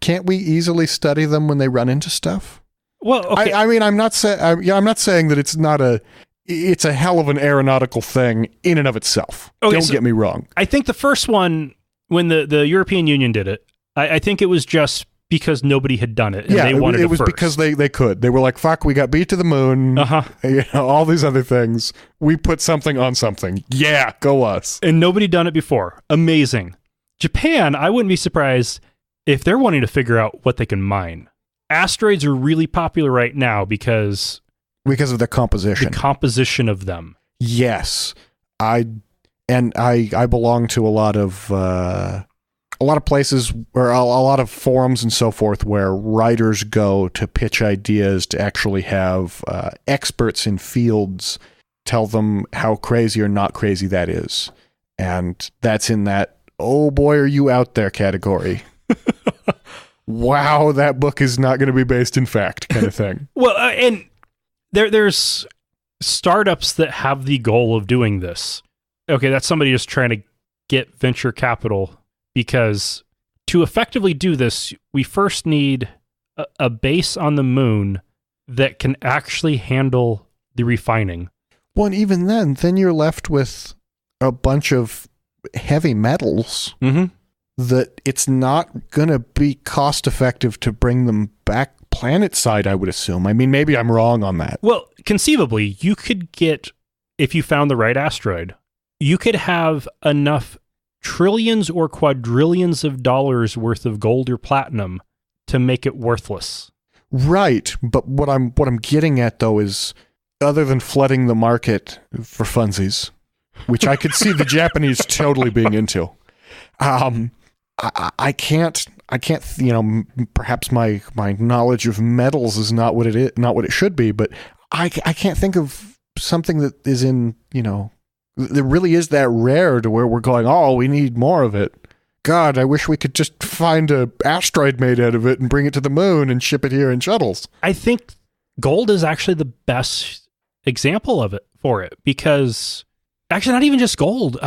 Can't we easily study them when they run into stuff? Well, okay. I mean, I'm not saying that it's a hell of an aeronautical thing in and of itself. Okay, Don't get me wrong. I think the first one, when the European Union did it, I think it was just because nobody had done it, and they wanted it was first. Because they could. They were like, fuck, we got beat to the moon, all these other things. We put something on something. Yeah, go us. And nobody done it before. Amazing. Japan, I wouldn't be surprised if they're wanting to figure out what they can mine. Asteroids are really popular right now because of the composition. The composition of them. Yes. I belong to a lot of places where a lot of forums and so forth where writers go to pitch ideas to actually have experts in fields tell them how crazy or not crazy that is. And that's in that, oh boy, are you out there category. Wow, that book is not going to be based in fact kind of thing. Well, and there's startups that have the goal of doing this. Okay, that's somebody just trying to get venture capital, because to effectively do this, we first need a base on the moon that can actually handle the refining. Well, and even then you're left with a bunch of heavy metals that it's not going to be cost effective to bring them back planet side, I would assume. I mean, maybe I'm wrong on that. Well, conceivably, you could get, if you found the right asteroid, you could have enough trillions or quadrillions of dollars worth of gold or platinum to make it worthless. Right, but what I'm getting at though is, other than flooding the market for funsies, which I could see the Japanese totally being into, I can't. Perhaps my knowledge of metals is not what it should be, but I can't think of something that is in that really is that rare to where we're going, oh, we need more of it. God, I wish we could just find a asteroid made out of it and bring it to the moon and ship it here in shuttles. I think gold is actually the best example of it for it, because actually not even just gold.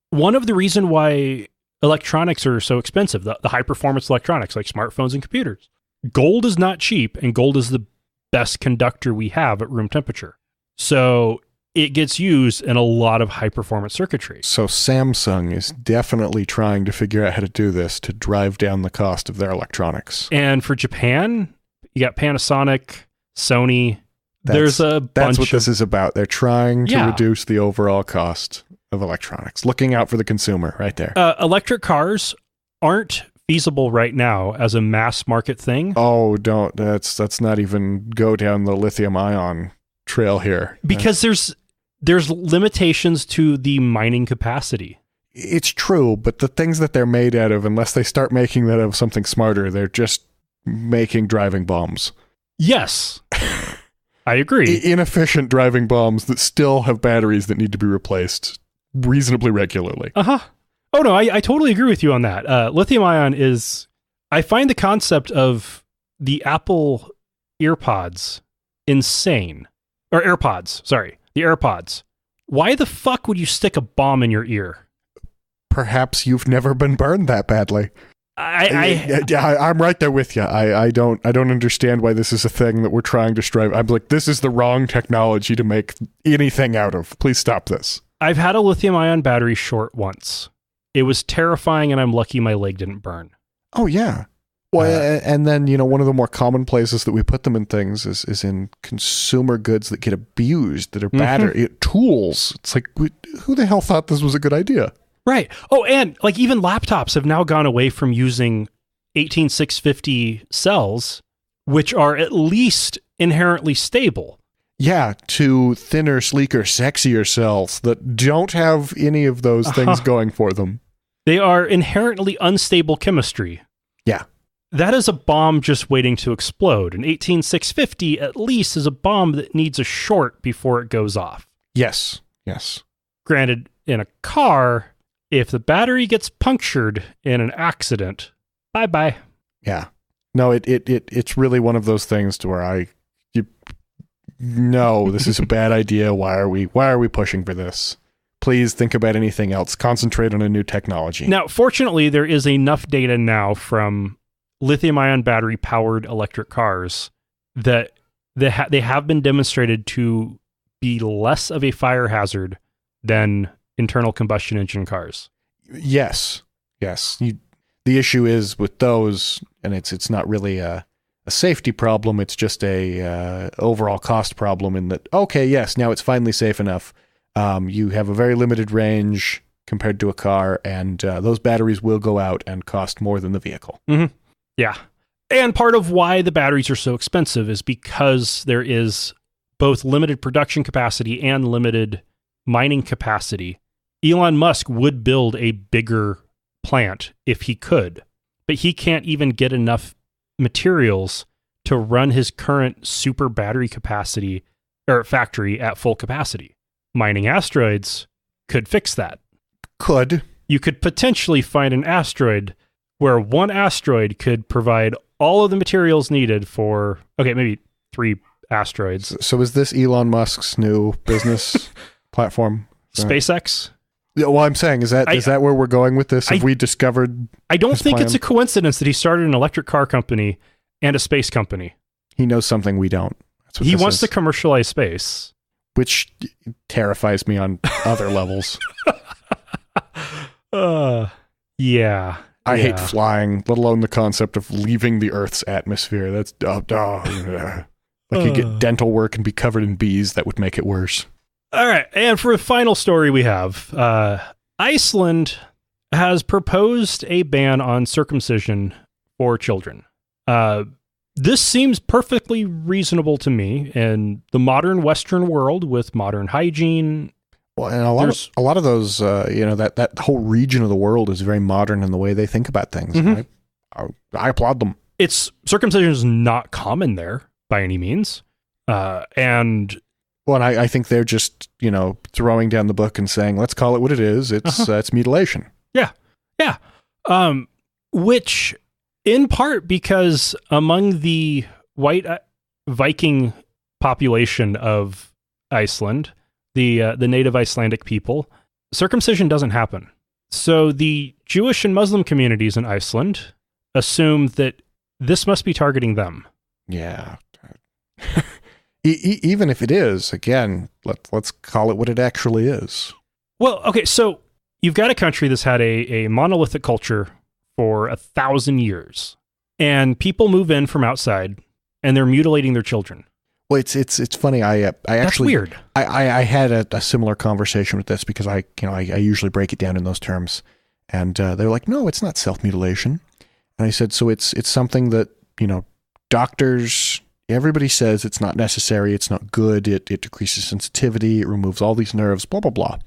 One of the reason why electronics are so expensive, the high performance electronics like smartphones and computers, gold is not cheap, and gold is the best conductor we have at room temperature. So it gets used in a lot of high performance circuitry. So Samsung is definitely trying to figure out how to do this to drive down the cost of their electronics. And for Japan, you got Panasonic, Sony. There's a bunch. That's what this is about. They're trying to Yeah. reduce the overall cost of electronics, looking out for the consumer right there. Electric cars aren't feasible right now as a mass market thing. Oh, don't. Let's not even go down the lithium ion trail here. Because there's limitations to the mining capacity. It's true, but the things that they're made out of, unless they start making that out of something smarter, they're just making driving bombs. Yes. I agree. Inefficient driving bombs that still have batteries that need to be replaced reasonably regularly. Uh-huh. Oh, no, I totally agree with you on that. Lithium ion is... I find the concept of the Apple EarPods insane. Or AirPods, sorry. The AirPods. Why the fuck would you stick a bomb in your ear? Perhaps you've never been burned that badly. I'm right there with you. I don't understand why this is a thing that we're trying to strive. I'm like, this is the wrong technology to make anything out of. Please stop this. I've had a lithium-ion battery short once. It was terrifying, and I'm lucky my leg didn't burn. Oh, yeah. Well, and then, one of the more common places that we put them in things is in consumer goods that get abused, that are battery tools. It's like, who the hell thought this was a good idea? Right. Oh, and like even laptops have now gone away from using 18650 cells, which are at least inherently stable. Yeah, to thinner, sleeker, sexier cells that don't have any of those things going for them. They are inherently unstable chemistry. Yeah. That is a bomb just waiting to explode. An 18650 at least is a bomb that needs a short before it goes off. Yes. Granted, in a car, if the battery gets punctured in an accident, bye-bye. Yeah. No, it's really one of those things to where no, this is a bad idea. Why are we pushing for this? Please think about anything else. Concentrate on a new technology. Now, fortunately, there is enough data now from lithium-ion battery-powered electric cars that they have been demonstrated to be less of a fire hazard than internal combustion engine cars. Yes. The issue is with those, and it's not really a safety problem. It's just a overall cost problem in that, okay, yes, now it's finally safe enough. You have a very limited range compared to a car, and those batteries will go out and cost more than the vehicle. Mm-hmm. Yeah. And part of why the batteries are so expensive is because there is both limited production capacity and limited mining capacity. Elon Musk would build a bigger plant if he could, but he can't even get enough materials to run his current super battery capacity or factory at full capacity. Mining asteroids could fix that. You could potentially find an asteroid where one asteroid could provide all of the materials needed for, maybe 3 asteroids. So is this Elon Musk's new business platform? SpaceX? Yeah, well, I'm saying, is that where we're going with this? Have we discovered I don't think plan? It's a coincidence that he started an electric car company and a space company. He knows something we don't. That's what he wants to commercialize space. Which terrifies me on other levels. Yeah. I hate flying, let alone the concept of leaving the Earth's atmosphere. That's like you get dental work and be covered in bees. That would make it worse. All right. And for the final story we have, Iceland has proposed a ban on circumcision for children. This seems perfectly reasonable to me in the modern Western world with modern hygiene. Well, and a lot of those, that whole region of the world is very modern in the way they think about things. Mm-hmm. I applaud them. Circumcision is not common there by any means. And I think they're just, throwing down the book and saying, let's call it what it is. It's mutilation. Yeah. Which in part because among the white Viking population of Iceland, the native Icelandic people, circumcision doesn't happen. So the Jewish and Muslim communities in Iceland assume that this must be targeting them. Yeah. Even if it is, again, let's call it what it actually is. Well, okay, so you've got a country that's had a monolithic culture for 1,000 years, and people move in from outside, and they're mutilating their children. Well, it's funny. I actually weird. I had a similar conversation with this because I usually break it down in those terms, and they're like, no, it's not self-mutilation, and I said, so it's something that doctors. Everybody says it's not necessary, it's not good, it decreases sensitivity, it removes all these nerves, blah, blah, blah. And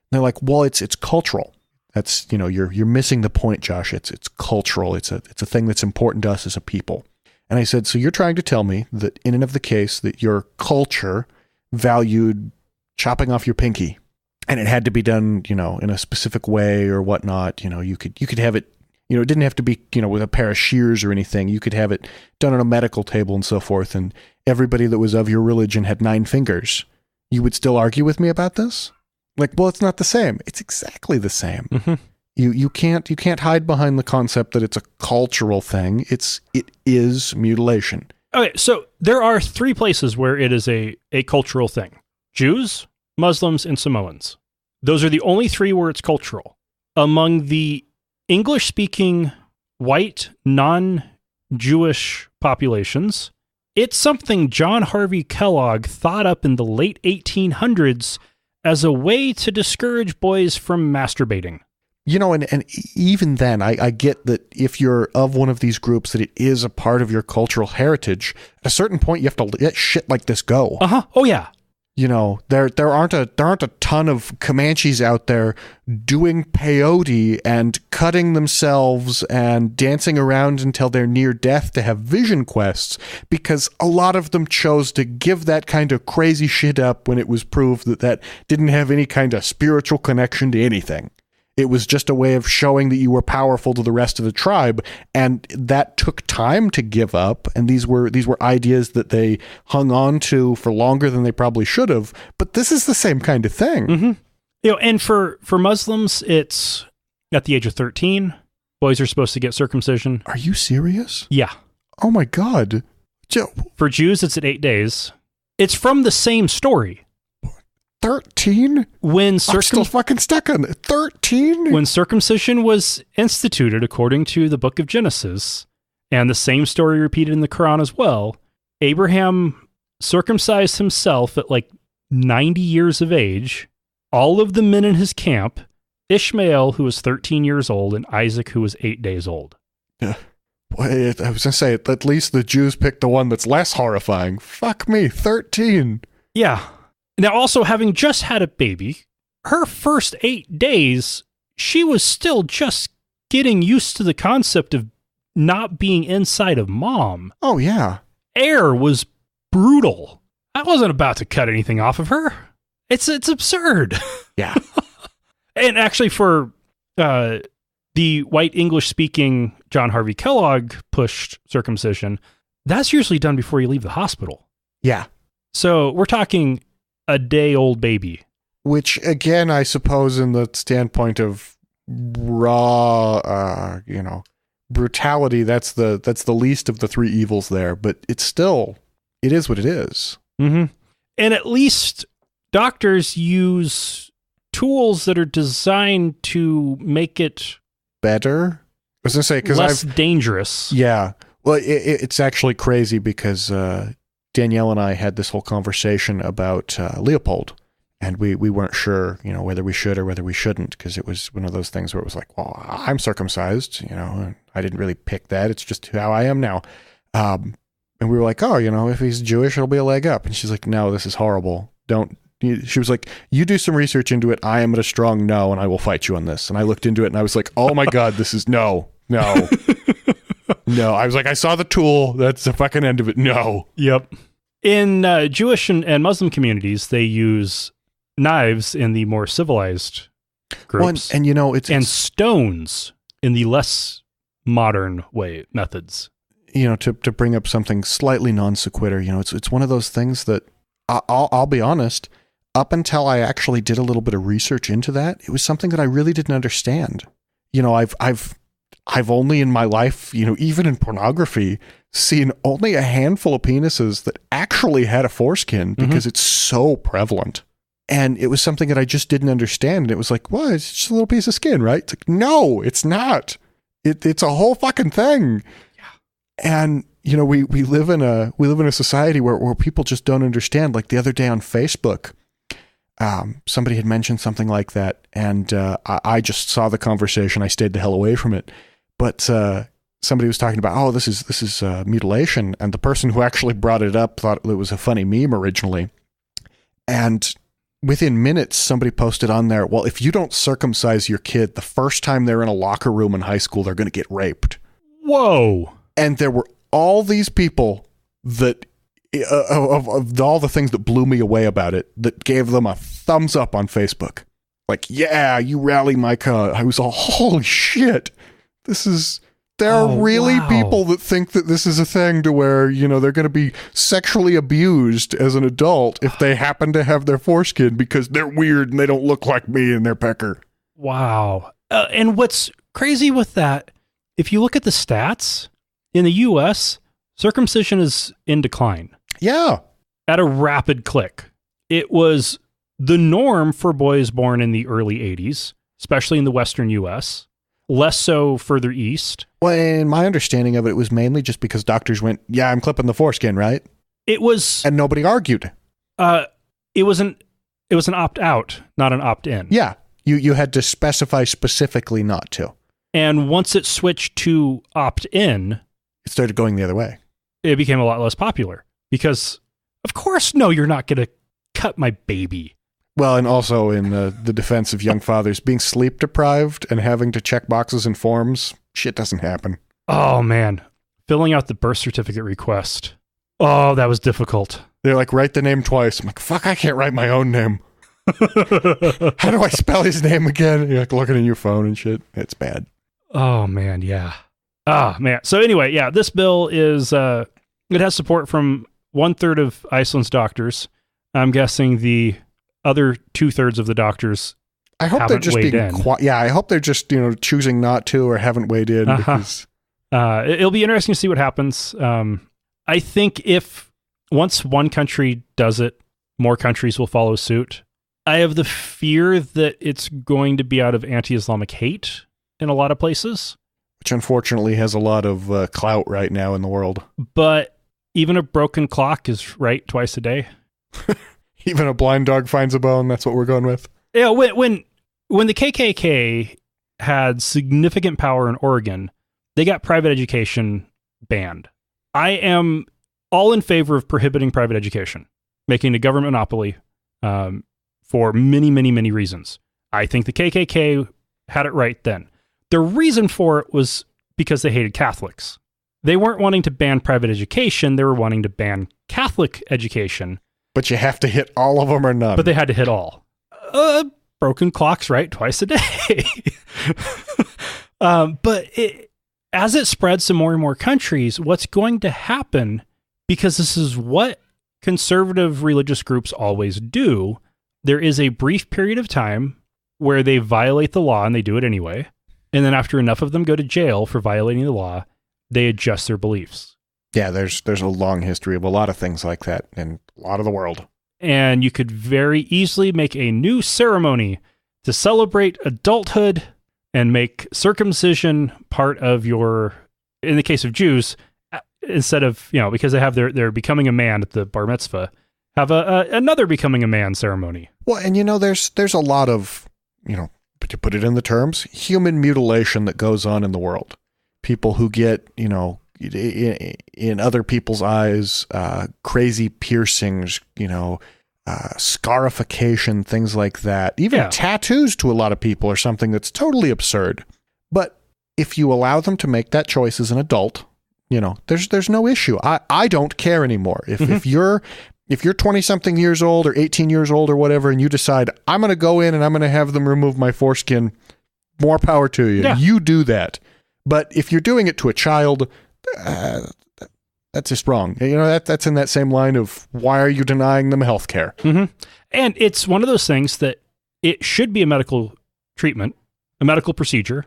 they're like, well, it's cultural. That's, you're missing the point, Josh. It's cultural. It's a thing that's important to us as a people. And I said, so you're trying to tell me that in and of the case that your culture valued chopping off your pinky and it had to be done, in a specific way or whatnot, you could have it. It didn't have to be, with a pair of shears or anything. You could have it done on a medical table and so forth. And everybody that was of your religion had 9 fingers. You would still argue with me about this? Like, well, it's not the same. It's exactly the same. Mm-hmm. You can't hide behind the concept that it's a cultural thing. It is mutilation. Okay, so there are 3 places where it is a cultural thing. Jews, Muslims, and Samoans. Those are the only 3 where it's cultural. Among the English-speaking white, non-Jewish populations, it's something John Harvey Kellogg thought up in the late 1800s as a way to discourage boys from masturbating. And even then, I get that if you're of one of these groups, that it is a part of your cultural heritage. At a certain point, you have to let shit like this go. Uh-huh. Oh, yeah. There aren't a ton of Comanches out there doing peyote and cutting themselves and dancing around until they're near death to have vision quests, because a lot of them chose to give that kind of crazy shit up when it was proved that didn't have any kind of spiritual connection to anything. It was just a way of showing that you were powerful to the rest of the tribe, and that took time to give up, and these were ideas that they hung on to for longer than they probably should have, but this is the same kind of thing. Mm-hmm. And for Muslims, it's at the age of 13, boys are supposed to get circumcision. Are you serious? Yeah. Oh my God. For Jews, it's at 8 days. It's from the same story. 13? I'm still fucking stuck on it. 13? When circumcision was instituted, according to the book of Genesis, and the same story repeated in the Quran as well, Abraham circumcised himself at like 90 years of age, all of the men in his camp, Ishmael, who was 13 years old, and Isaac, who was 8 days old. Yeah. I was going to say, at least the Jews picked the one that's less horrifying. Fuck me, 13. Yeah. Now, also, having just had a baby, her first 8 days, she was still just getting used to the concept of not being inside of mom. Oh, yeah. Air was brutal. I wasn't about to cut anything off of her. It's absurd. Yeah. And actually, for the white English-speaking John Harvey Kellogg pushed circumcision, that's usually done before you leave the hospital. Yeah. So we're talking a day-old baby. Which, again, I suppose in the standpoint of raw, brutality, that's the least of the 3 evils there. But it is what it is. Mm-hmm. And at least doctors use tools that are designed to make it better. I was going to say, because less dangerous. Yeah. Well, it's actually crazy because Danielle and I had this whole conversation about Leopold, and we weren't sure, whether we should or whether we shouldn't, because it was one of those things where it was like, well, I'm circumcised, and I didn't really pick that. It's just how I am now. And we were like, oh, if he's Jewish, it'll be a leg up. And she's like, no, this is horrible. She was like, you do some research into it. I am at a strong no, and I will fight you on this. And I looked into it, and I was like, oh my God, this is no. No, I was like, I saw the tool. That's the fucking end of it. No. Yep. In Jewish and Muslim communities, they use knives in the more civilized groups. Well, and it's stones in the less modern methods. To bring up something slightly non sequitur, it's one of those things that I'll be honest, up until I actually did a little bit of research into that, it was something that I really didn't understand. I've only in my life, even in pornography, seen only a handful of penises that actually had a foreskin because it's so prevalent. And it was something that I just didn't understand. And it was like, well, it's just a little piece of skin, right? It's like, no, it's not. It's a whole fucking thing. Yeah. And we live in a society where people just don't understand. Like the other day on Facebook, somebody had mentioned something like that, and I just saw the conversation. I stayed the hell away from it. But somebody was talking about, oh, this is mutilation, and the person who actually brought it up thought it was a funny meme originally. And within minutes, somebody posted on there, well, if you don't circumcise your kid the first time they're in a locker room in high school, they're going to get raped. Whoa! And there were all these people that of all the things that blew me away about it, that gave them a thumbs up on Facebook. Like, yeah, you rally my cause. I was all, holy shit. There are really people that think that this is a thing to where, they're going to be sexually abused as an adult if they happen to have their foreskin because they're weird and they don't look like me and they're pecker. Wow. And what's crazy with that, if you look at the stats in the US, circumcision is in decline. Yeah. At a rapid click. It was the norm for boys born in the early 80s, especially in the Western US. Less so further east. Well, in my understanding of it, it was mainly just because doctors went, yeah, I'm clipping the foreskin, right? It was... And nobody argued. It was an opt-out, not an opt-in. Yeah. You had to specify specifically not to. And once it switched to opt-in... It started going the other way. It became a lot less popular. Because, of course, no, you're not going to cut my baby. Well, and also in the defense of young fathers, being sleep deprived and having to check boxes and forms, shit doesn't happen. Oh, man. Filling out the birth certificate request. Oh, that was difficult. They're like, write the name twice. I'm like, fuck, I can't write my own name. How do I spell his name again? And you're like looking at your phone and shit. It's bad. Oh, man, yeah. Oh, man. So anyway, yeah, this bill is, it has support from 1/3 of Iceland's doctors. I'm guessing the other 2/3 of the doctors I hope they're just being I hope they're just choosing not to or haven't weighed in. Because it'll be interesting to see what happens. I think if once one country does it, more countries will follow suit. I have the fear that it's going to be out of anti-Islamic hate in a lot of places, which unfortunately has a lot of clout right now in the world. But even a broken clock is right twice a day. Even a blind dog finds a bone. That's what we're going with. Yeah, when the KKK had significant power in Oregon, they got private education banned. I am all in favor of prohibiting private education, making a government monopoly for many, many, many reasons. I think the KKK had it right then. The reason for it was because they hated Catholics. They weren't wanting to ban private education. They were wanting to ban Catholic education. But you have to hit all of them or none. But they had to hit all. Broken clock's right twice a day. But as it spreads to more and more countries, what's going to happen, because this is what conservative religious groups always do, there is a brief period of time where they violate the law, and they do it anyway. And then after enough of them go to jail for violating the law, they adjust their beliefs. Yeah, there's a long history of a lot of things like that in a lot of the world. And you could very easily make a new ceremony to celebrate adulthood and make circumcision part of your, in the case of Jews, instead of, because they have their becoming a man at the bar mitzvah, have another becoming a man ceremony. Well, and there's a lot of, to put it in the terms, human mutilation that goes on in the world. People who get, in other people's eyes, crazy piercings, scarification, things like that. Even tattoos to a lot of people are something that's totally absurd. But if you allow them to make that choice as an adult, there's no issue. I don't care anymore. If you're 20 something years old or 18 years old or whatever, and you decide I'm going to go in and I'm going to have them remove my foreskin, more power to you. Yeah. You do that. But if you're doing it to a child, that's just wrong. That's in that same line of why are you denying them health care? Mm-hmm. And it's one of those things that it should be a medical treatment, a medical procedure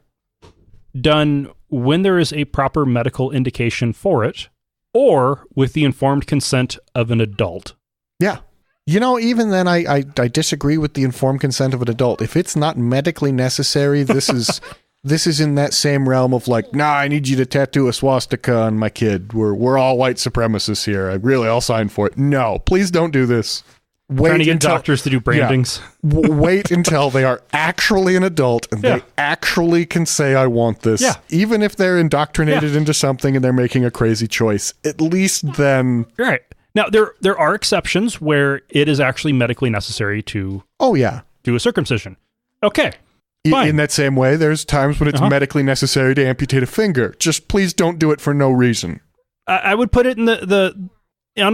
done when there is a proper medical indication for it or with the informed consent of an adult. Yeah. Even then, I disagree with the informed consent of an adult. If it's not medically necessary, this is in that same realm of like, nah, I need you to tattoo a swastika on my kid. We're all white supremacists here. I'll sign for it. No, please don't do this. Trying to get doctors to do brandings. Yeah, wait until they are actually an adult and they actually can say, I want this. Yeah. Even if they're indoctrinated into something and they're making a crazy choice, at least then. Right. Now, there are exceptions where it is actually medically necessary to do a circumcision. Okay. Fine. In that same way, there's times when it's medically necessary to amputate a finger. Just please don't do it for no reason. I would put it in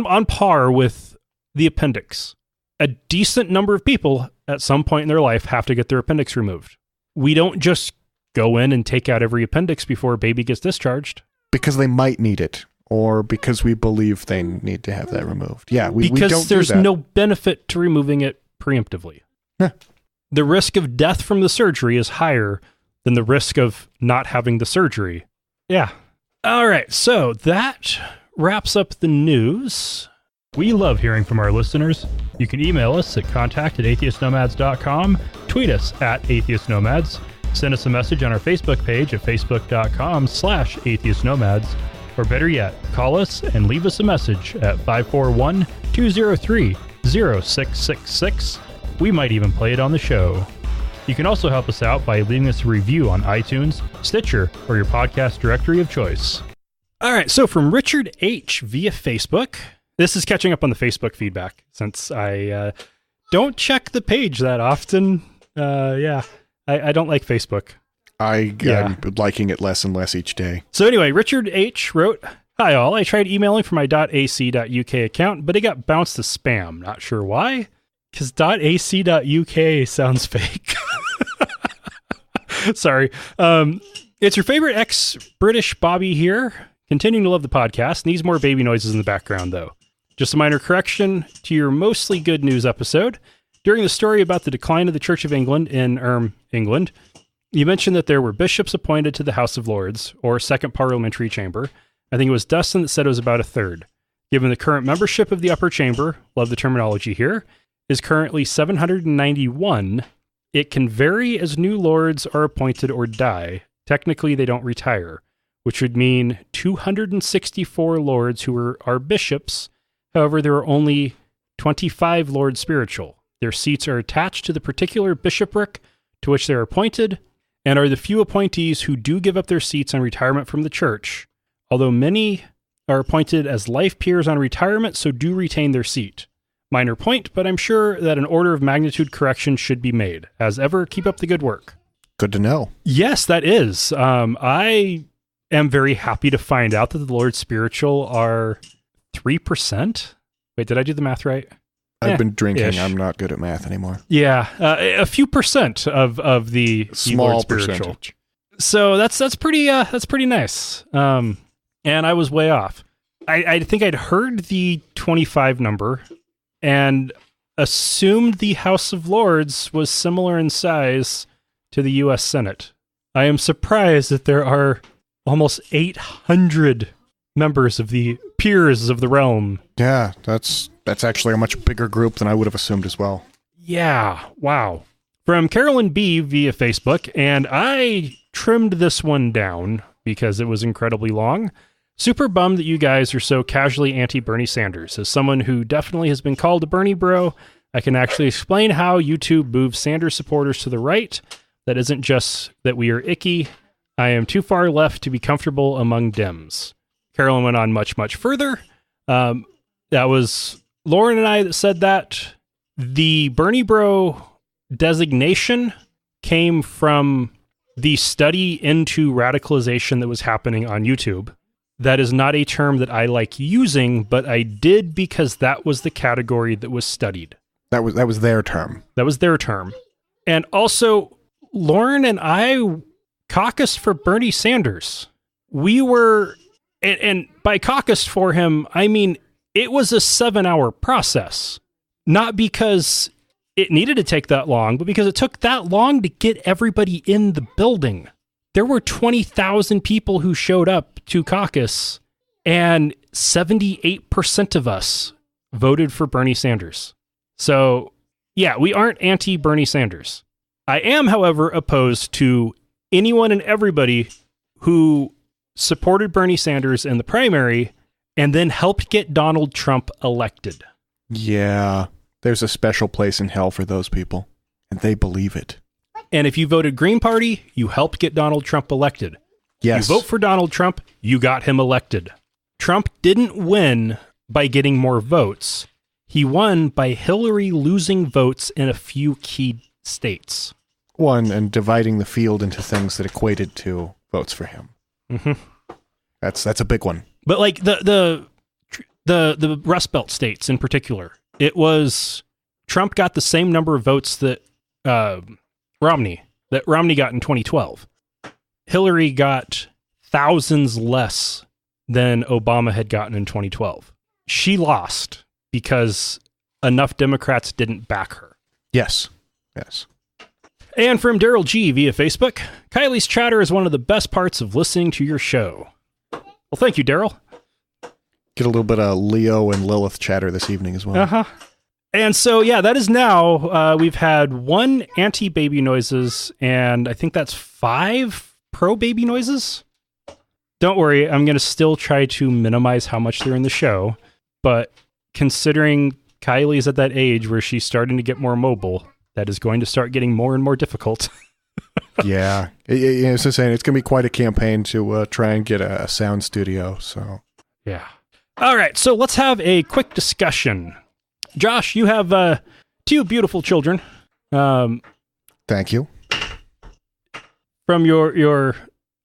on par with the appendix. A decent number of people at some point in their life have to get their appendix removed. We don't just go in and take out every appendix before a baby gets discharged. Because they might need it, or because we believe they need to have that removed. Yeah, we don't do that. Because there's no benefit to removing it preemptively. Yeah. The risk of death from the surgery is higher than the risk of not having the surgery. Yeah. All right, so that wraps up the news. We love hearing from our listeners. You can email us at contact@atheistnomads.com, tweet us @atheistnomads, send us a message on our Facebook page at facebook.com/atheistnomads, or better yet, call us and leave us a message at 541-203-0666. We might even play it on the show. You can also help us out by leaving us a review on iTunes, Stitcher, or your podcast directory of choice. All right, so from Richard H. via Facebook. This is catching up on the Facebook feedback since I don't check the page that often. I don't like Facebook. I'm liking it less and less each day. So anyway, Richard H. wrote, "Hi all, I tried emailing from my .ac.uk account, but it got bounced to spam. Not sure why, because .ac.uk sounds fake." Sorry. It's your favorite ex-British Bobby here. Continuing to love the podcast. Needs more baby noises in the background, though. Just a minor correction to your mostly good news episode. During the story about the decline of the Church of England in England, you mentioned that there were bishops appointed to the House of Lords, or Second Parliamentary Chamber. I think it was Dustin that said it was about a third. Given the current membership of the upper chamber, love the terminology here, is currently 791, it can vary as new lords are appointed or die. Technically, they don't retire, which would mean 264 lords who are bishops. However, there are only 25 lords spiritual. Their seats are attached to the particular bishopric to which they are appointed, and are the few appointees who do give up their seats on retirement from the church, although many are appointed as life peers on retirement, so do retain their seat. Minor point, but I'm sure that an order of magnitude correction should be made. As ever, keep up the good work. Good to know. Yes, that is. I am very happy to find out that the Lord's spiritual are 3%. Wait, did I do the math right? I've been drinking. Ish. I'm not good at math anymore. Yeah, a few percent of the small Lord's spiritual. percentage. So that's pretty nice. And I was way off. I think I'd heard the 25 number and assumed the House of Lords was similar in size to the U.S. Senate. I am surprised that there are almost 800 members of the peers of the realm. Yeah, that's actually a much bigger group than I would have assumed as well. Yeah, wow. From Carolyn B. via Facebook, and I trimmed this one down because it was incredibly long. Super bummed that you guys are so casually anti-Bernie Sanders. As someone who definitely has been called a Bernie bro, I can actually explain how YouTube moves Sanders supporters to the right. That isn't just that we are icky. I am too far left to be comfortable among Dems. Carolyn went on much, much further. That was Lauren and I that said that. The Bernie bro designation came from the study into radicalization that was happening on YouTube. That is not a term that I like using, but I did because that was the category that was studied. That was their term. That was their term. And also, Lauren and I caucused for Bernie Sanders. We were, and by caucused for him, I mean, it was a 7-hour process. Not because it needed to take that long, but because it took that long to get everybody in the building. There were 20,000 people who showed up to caucus, and 78% of us voted for Bernie Sanders. So, yeah, we aren't anti-Bernie Sanders. I am, however, opposed to anyone and everybody who supported Bernie Sanders in the primary and then helped get Donald Trump elected. Yeah, there's a special place in hell for those people, and they believe it. And if you voted Green Party, you helped get Donald Trump elected. Yes. You vote for Donald Trump, you got him elected. Trump didn't win by getting more votes. He won by Hillary losing votes in a few key states. One, and dividing the field into things that equated to votes for him. Mm-hmm. That's a big one. But like the Rust Belt states in particular, it was Trump got the same number of votes that Romney got in 2012. Hillary got thousands less than Obama had gotten in 2012. She lost because enough Democrats didn't back her. Yes. Yes. And from Daryl G via Facebook, Kylie's chatter is one of the best parts of listening to your show. Well, thank you, Daryl. Get a little bit of Leo and Lilith chatter this evening as well. Uh-huh. And so, yeah, that is now, we've had 1 anti-baby noises, and I think that's 5 pro-baby noises. Don't worry, I'm going to still try to minimize how much they're in the show, but considering Kylie's at that age where she's starting to get more mobile, that is going to start getting more and more difficult. Yeah. It's just saying, it's going to be quite a campaign to try and get a sound studio, so. Yeah. All right, so let's have a quick discussion. Josh, you have 2 beautiful children. Thank you. From your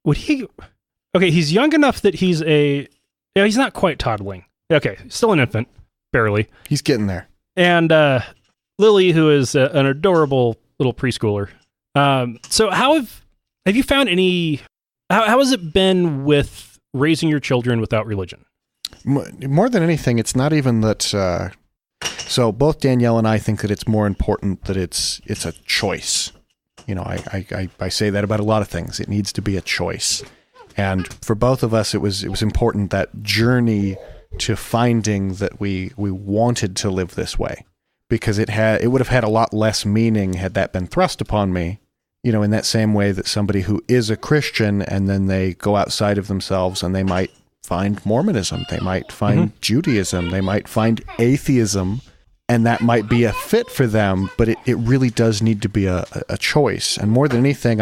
would he? Okay, he's young enough that he's he's not quite toddling. Okay, still an infant, barely. He's getting there. And Lily, who is an adorable little preschooler. So how have you found any? How has it been with raising your children without religion? More than anything, it's not even that. So both Danielle and I think that it's more important that it's a choice. You know, I say that about a lot of things. It needs to be a choice. And for both of us, it was important, that journey to finding that we wanted to live this way, because it would have had a lot less meaning had that been thrust upon me. You know, in that same way that somebody who is a Christian and then they go outside of themselves and they might find Mormonism, they might find Judaism, they might find atheism, and that might be a fit for them, but it really does need to be a choice. And more than anything,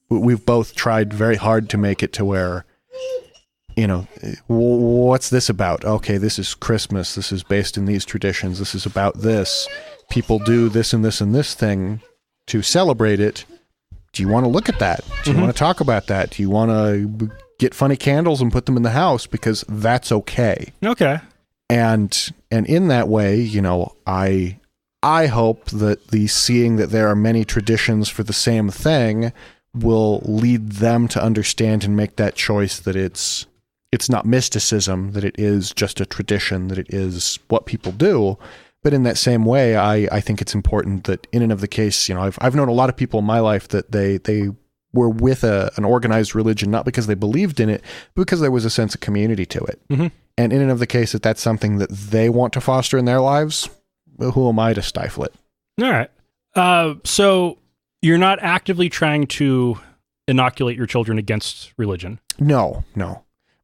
we've both tried very hard to make it to where, you know, what's this about? Okay, this is Christmas. This is based in these traditions. This is about this. People do this and this and this thing to celebrate it. Do you want to look at that? Do you want to talk about that? Do you want to get funny candles and put them in the house? Because that's okay. Okay. And in that way, you know, I hope that the seeing that there are many traditions for the same thing will lead them to understand and make that choice that it's not mysticism, that it is just a tradition, that it is what people do. But in that same way, I think it's important that in and of the case, you know, I've known a lot of people in my life that they were with an organized religion, not because they believed in it, but because there was a sense of community to it. Mm-hmm. And in and of the case that that's something that they want to foster in their lives, well, who am I to stifle it? All right. So you're not actively trying to inoculate your children against religion? No.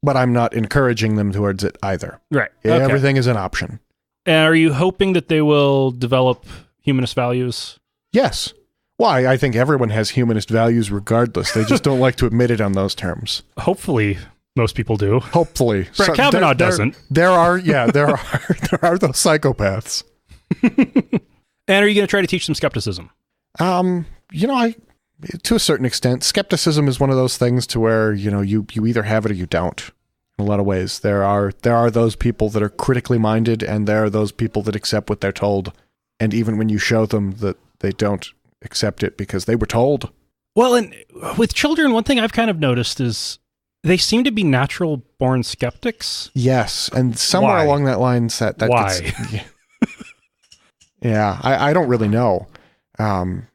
But I'm not encouraging them towards it either. Right. Okay. Everything is an option. And are you hoping that they will develop humanist values? Yes. Well, I think everyone has humanist values regardless. They just don't like to admit it on those terms. Hopefully, most people do. Hopefully. Brett Kavanaugh doesn't. There are those psychopaths. And are you going to try to teach them skepticism? You know, to a certain extent, skepticism is one of those things to where, you know, you either have it or you don't. In a lot of ways, there are those people that are critically minded, and there are those people that accept what they're told. And even when you show them that they don't accept it because they were told. Well, and with children, one thing I've kind of noticed is they seem to be natural-born skeptics. Yes, and somewhere Why? along that line, that Why? Yeah, I don't really know. And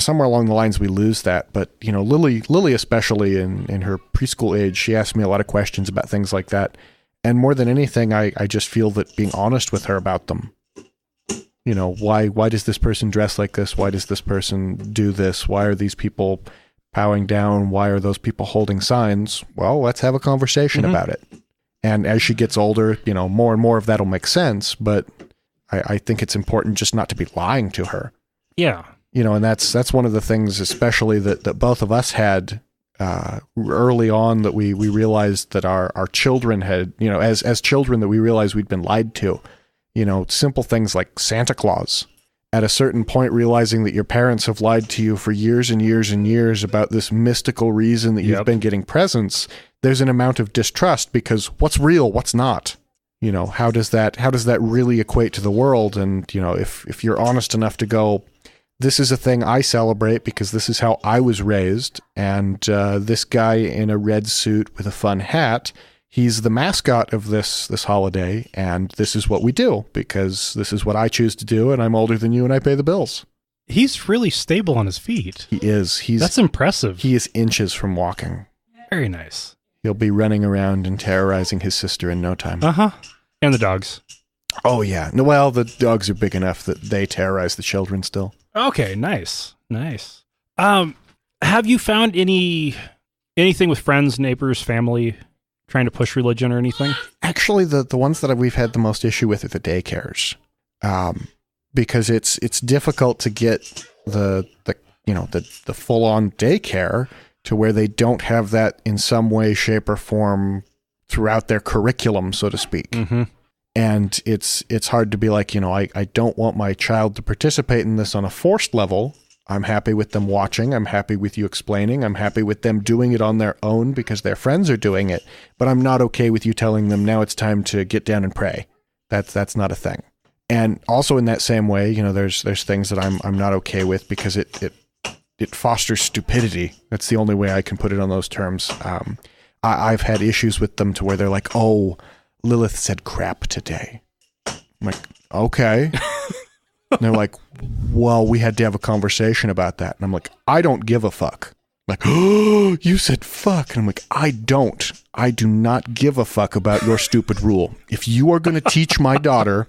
somewhere along the lines we lose that. But, Lily especially in her preschool age, she asked me a lot of questions about things like that. And more than anything, I just feel that being honest with her about them. Why does this person dress like this? Why does this person do this? Why are these people bowing down? Why are those people holding signs? Well, let's have a conversation about it. And as she gets older, more and more of that'll make sense. But I think it's important just not to be lying to her. Yeah. And that's one of the things, especially that both of us had early on, that we realized that our children had, as children, that we realized we'd been lied to. Simple things like Santa Claus. At a certain point, realizing that your parents have lied to you for years and years and years about this mystical reason that you've been getting presents, there's an amount of distrust because what's real, what's not? How does that really equate to the world? And, if you're honest enough to go, this is a thing I celebrate because this is how I was raised, and this guy in a red suit with a fun hat, he's the mascot of this holiday, and this is what we do because this is what I choose to do, and I'm older than you and I pay the bills. He's really stable on his feet. He is. That's impressive. He is inches from walking. Very nice. He'll be running around and terrorizing his sister in no time. Uh-huh. And the dogs. Oh, yeah. No, well, the dogs are big enough that they terrorize the children still. Okay, nice. Have you found anything with friends, neighbors, family trying to push religion or anything? Actually, the ones that we've had the most issue with are the daycares, because it's difficult to get the full on daycare to where they don't have that in some way, shape, or form throughout their curriculum, so to speak. Mm-hmm. And it's hard to be like, I don't want my child to participate in this on a forced level. I'm happy with them watching. I'm happy with you explaining. I'm happy with them doing it on their own because their friends are doing it. But I'm not okay with you telling them now it's time to get down and pray. That's not a thing. And also in that same way, there's things that I'm not okay with because it fosters stupidity. That's the only way I can put it on those terms. I've had issues with them to where they're like, oh, Lilith said crap today. I'm like, okay. And they're like, well, we had to have a conversation about that. And I'm like, I don't give a fuck. Like, oh, you said fuck. And I'm like, I do not give a fuck about your stupid rule. If you are going to teach my daughter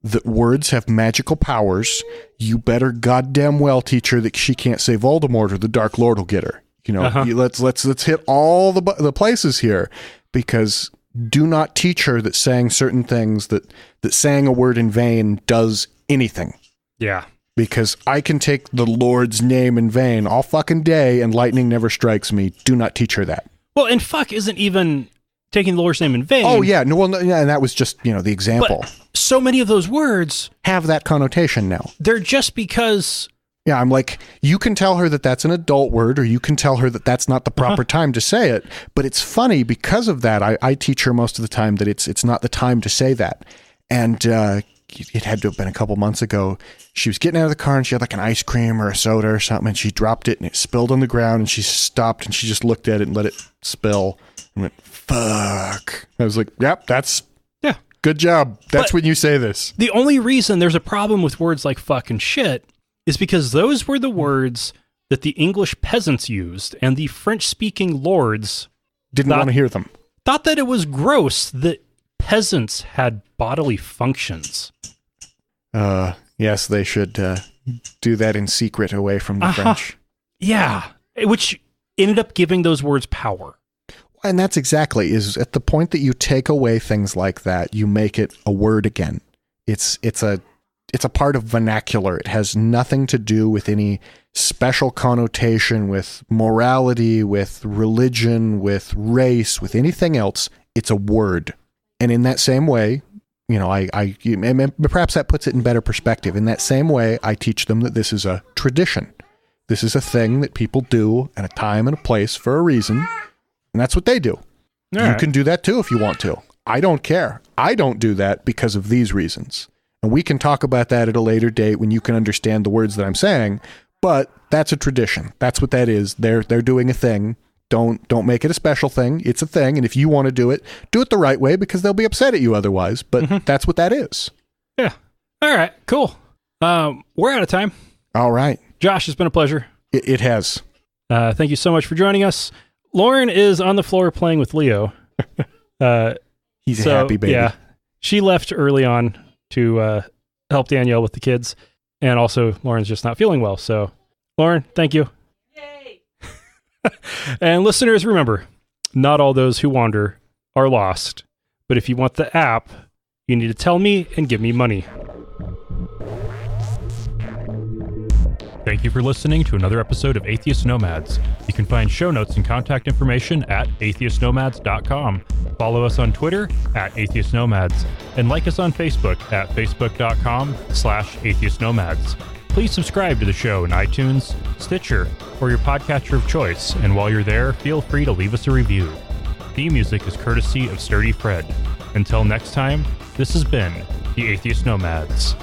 that words have magical powers, you better goddamn well teach her that she can't say Voldemort or the Dark Lord will get her. Let's hit all the places here, because do not teach her that saying certain things, that saying a word in vain does anything. Yeah. Because I can take the Lord's name in vain all fucking day and lightning never strikes me. Do not teach her that. Well, and fuck isn't even taking the Lord's name in vain. Oh, yeah. No, and that was just, the example. But so many of those words have that connotation now. They're just because... Yeah, I'm like, you can tell her that that's an adult word, or you can tell her that that's not the proper time to say it. But it's funny because of that. I teach her most of the time that it's not the time to say that. And it had to have been a couple months ago. She was getting out of the car and she had like an ice cream or a soda or something, and she dropped it and it spilled on the ground, and she stopped and she just looked at it and let it spill and went, fuck. I was like, yep, that's... Yeah. Good job. That's when you say this. The only reason there's a problem with words like fuck and shit is because those were the words that the English peasants used, and the French-speaking lords didn't want to hear them. Thought that it was gross that peasants had bodily functions. Yes, they should do that in secret away from the French. Yeah, which ended up giving those words power. And that's exactly, is at the point that you take away things like that, you make it a word again. It's a part of vernacular. It has nothing to do with any special connotation with morality, with religion, with race, with anything else. It's a word. And in that same way, perhaps that puts it in better perspective. In that same way, I teach them that this is a tradition. This is a thing that people do at a time and a place for a reason. And that's what they do. You can do that too if you want to. I don't care. I don't do that because of these reasons. And we can talk about that at a later date when you can understand the words that I'm saying. But that's a tradition. That's what that is. They're doing a thing. Don't make it a special thing. It's a thing. And if you want to do it the right way because they'll be upset at you otherwise. But that's what that is. Yeah. All right. Cool. We're out of time. All right. Josh, it's been a pleasure. It has. Thank you so much for joining us. Lauren is on the floor playing with Leo. He's a happy baby. Yeah. She left early on to help Danielle with the kids. And also, Lauren's just not feeling well. So, Lauren, thank you. Yay! And listeners, remember, not all those who wander are lost. But if you want the app, you need to tell me and give me money. Thank you for listening to another episode of Atheist Nomads. You can find show notes and contact information at atheistnomads.com. Follow us on Twitter at Atheist Nomads, and like us on Facebook at facebook.com/atheistnomads. Please subscribe to the show in iTunes, Stitcher, or your podcatcher of choice, and while you're there, feel free to leave us a review. Theme music is courtesy of Sturdy Fred. Until next time, this has been the Atheist Nomads.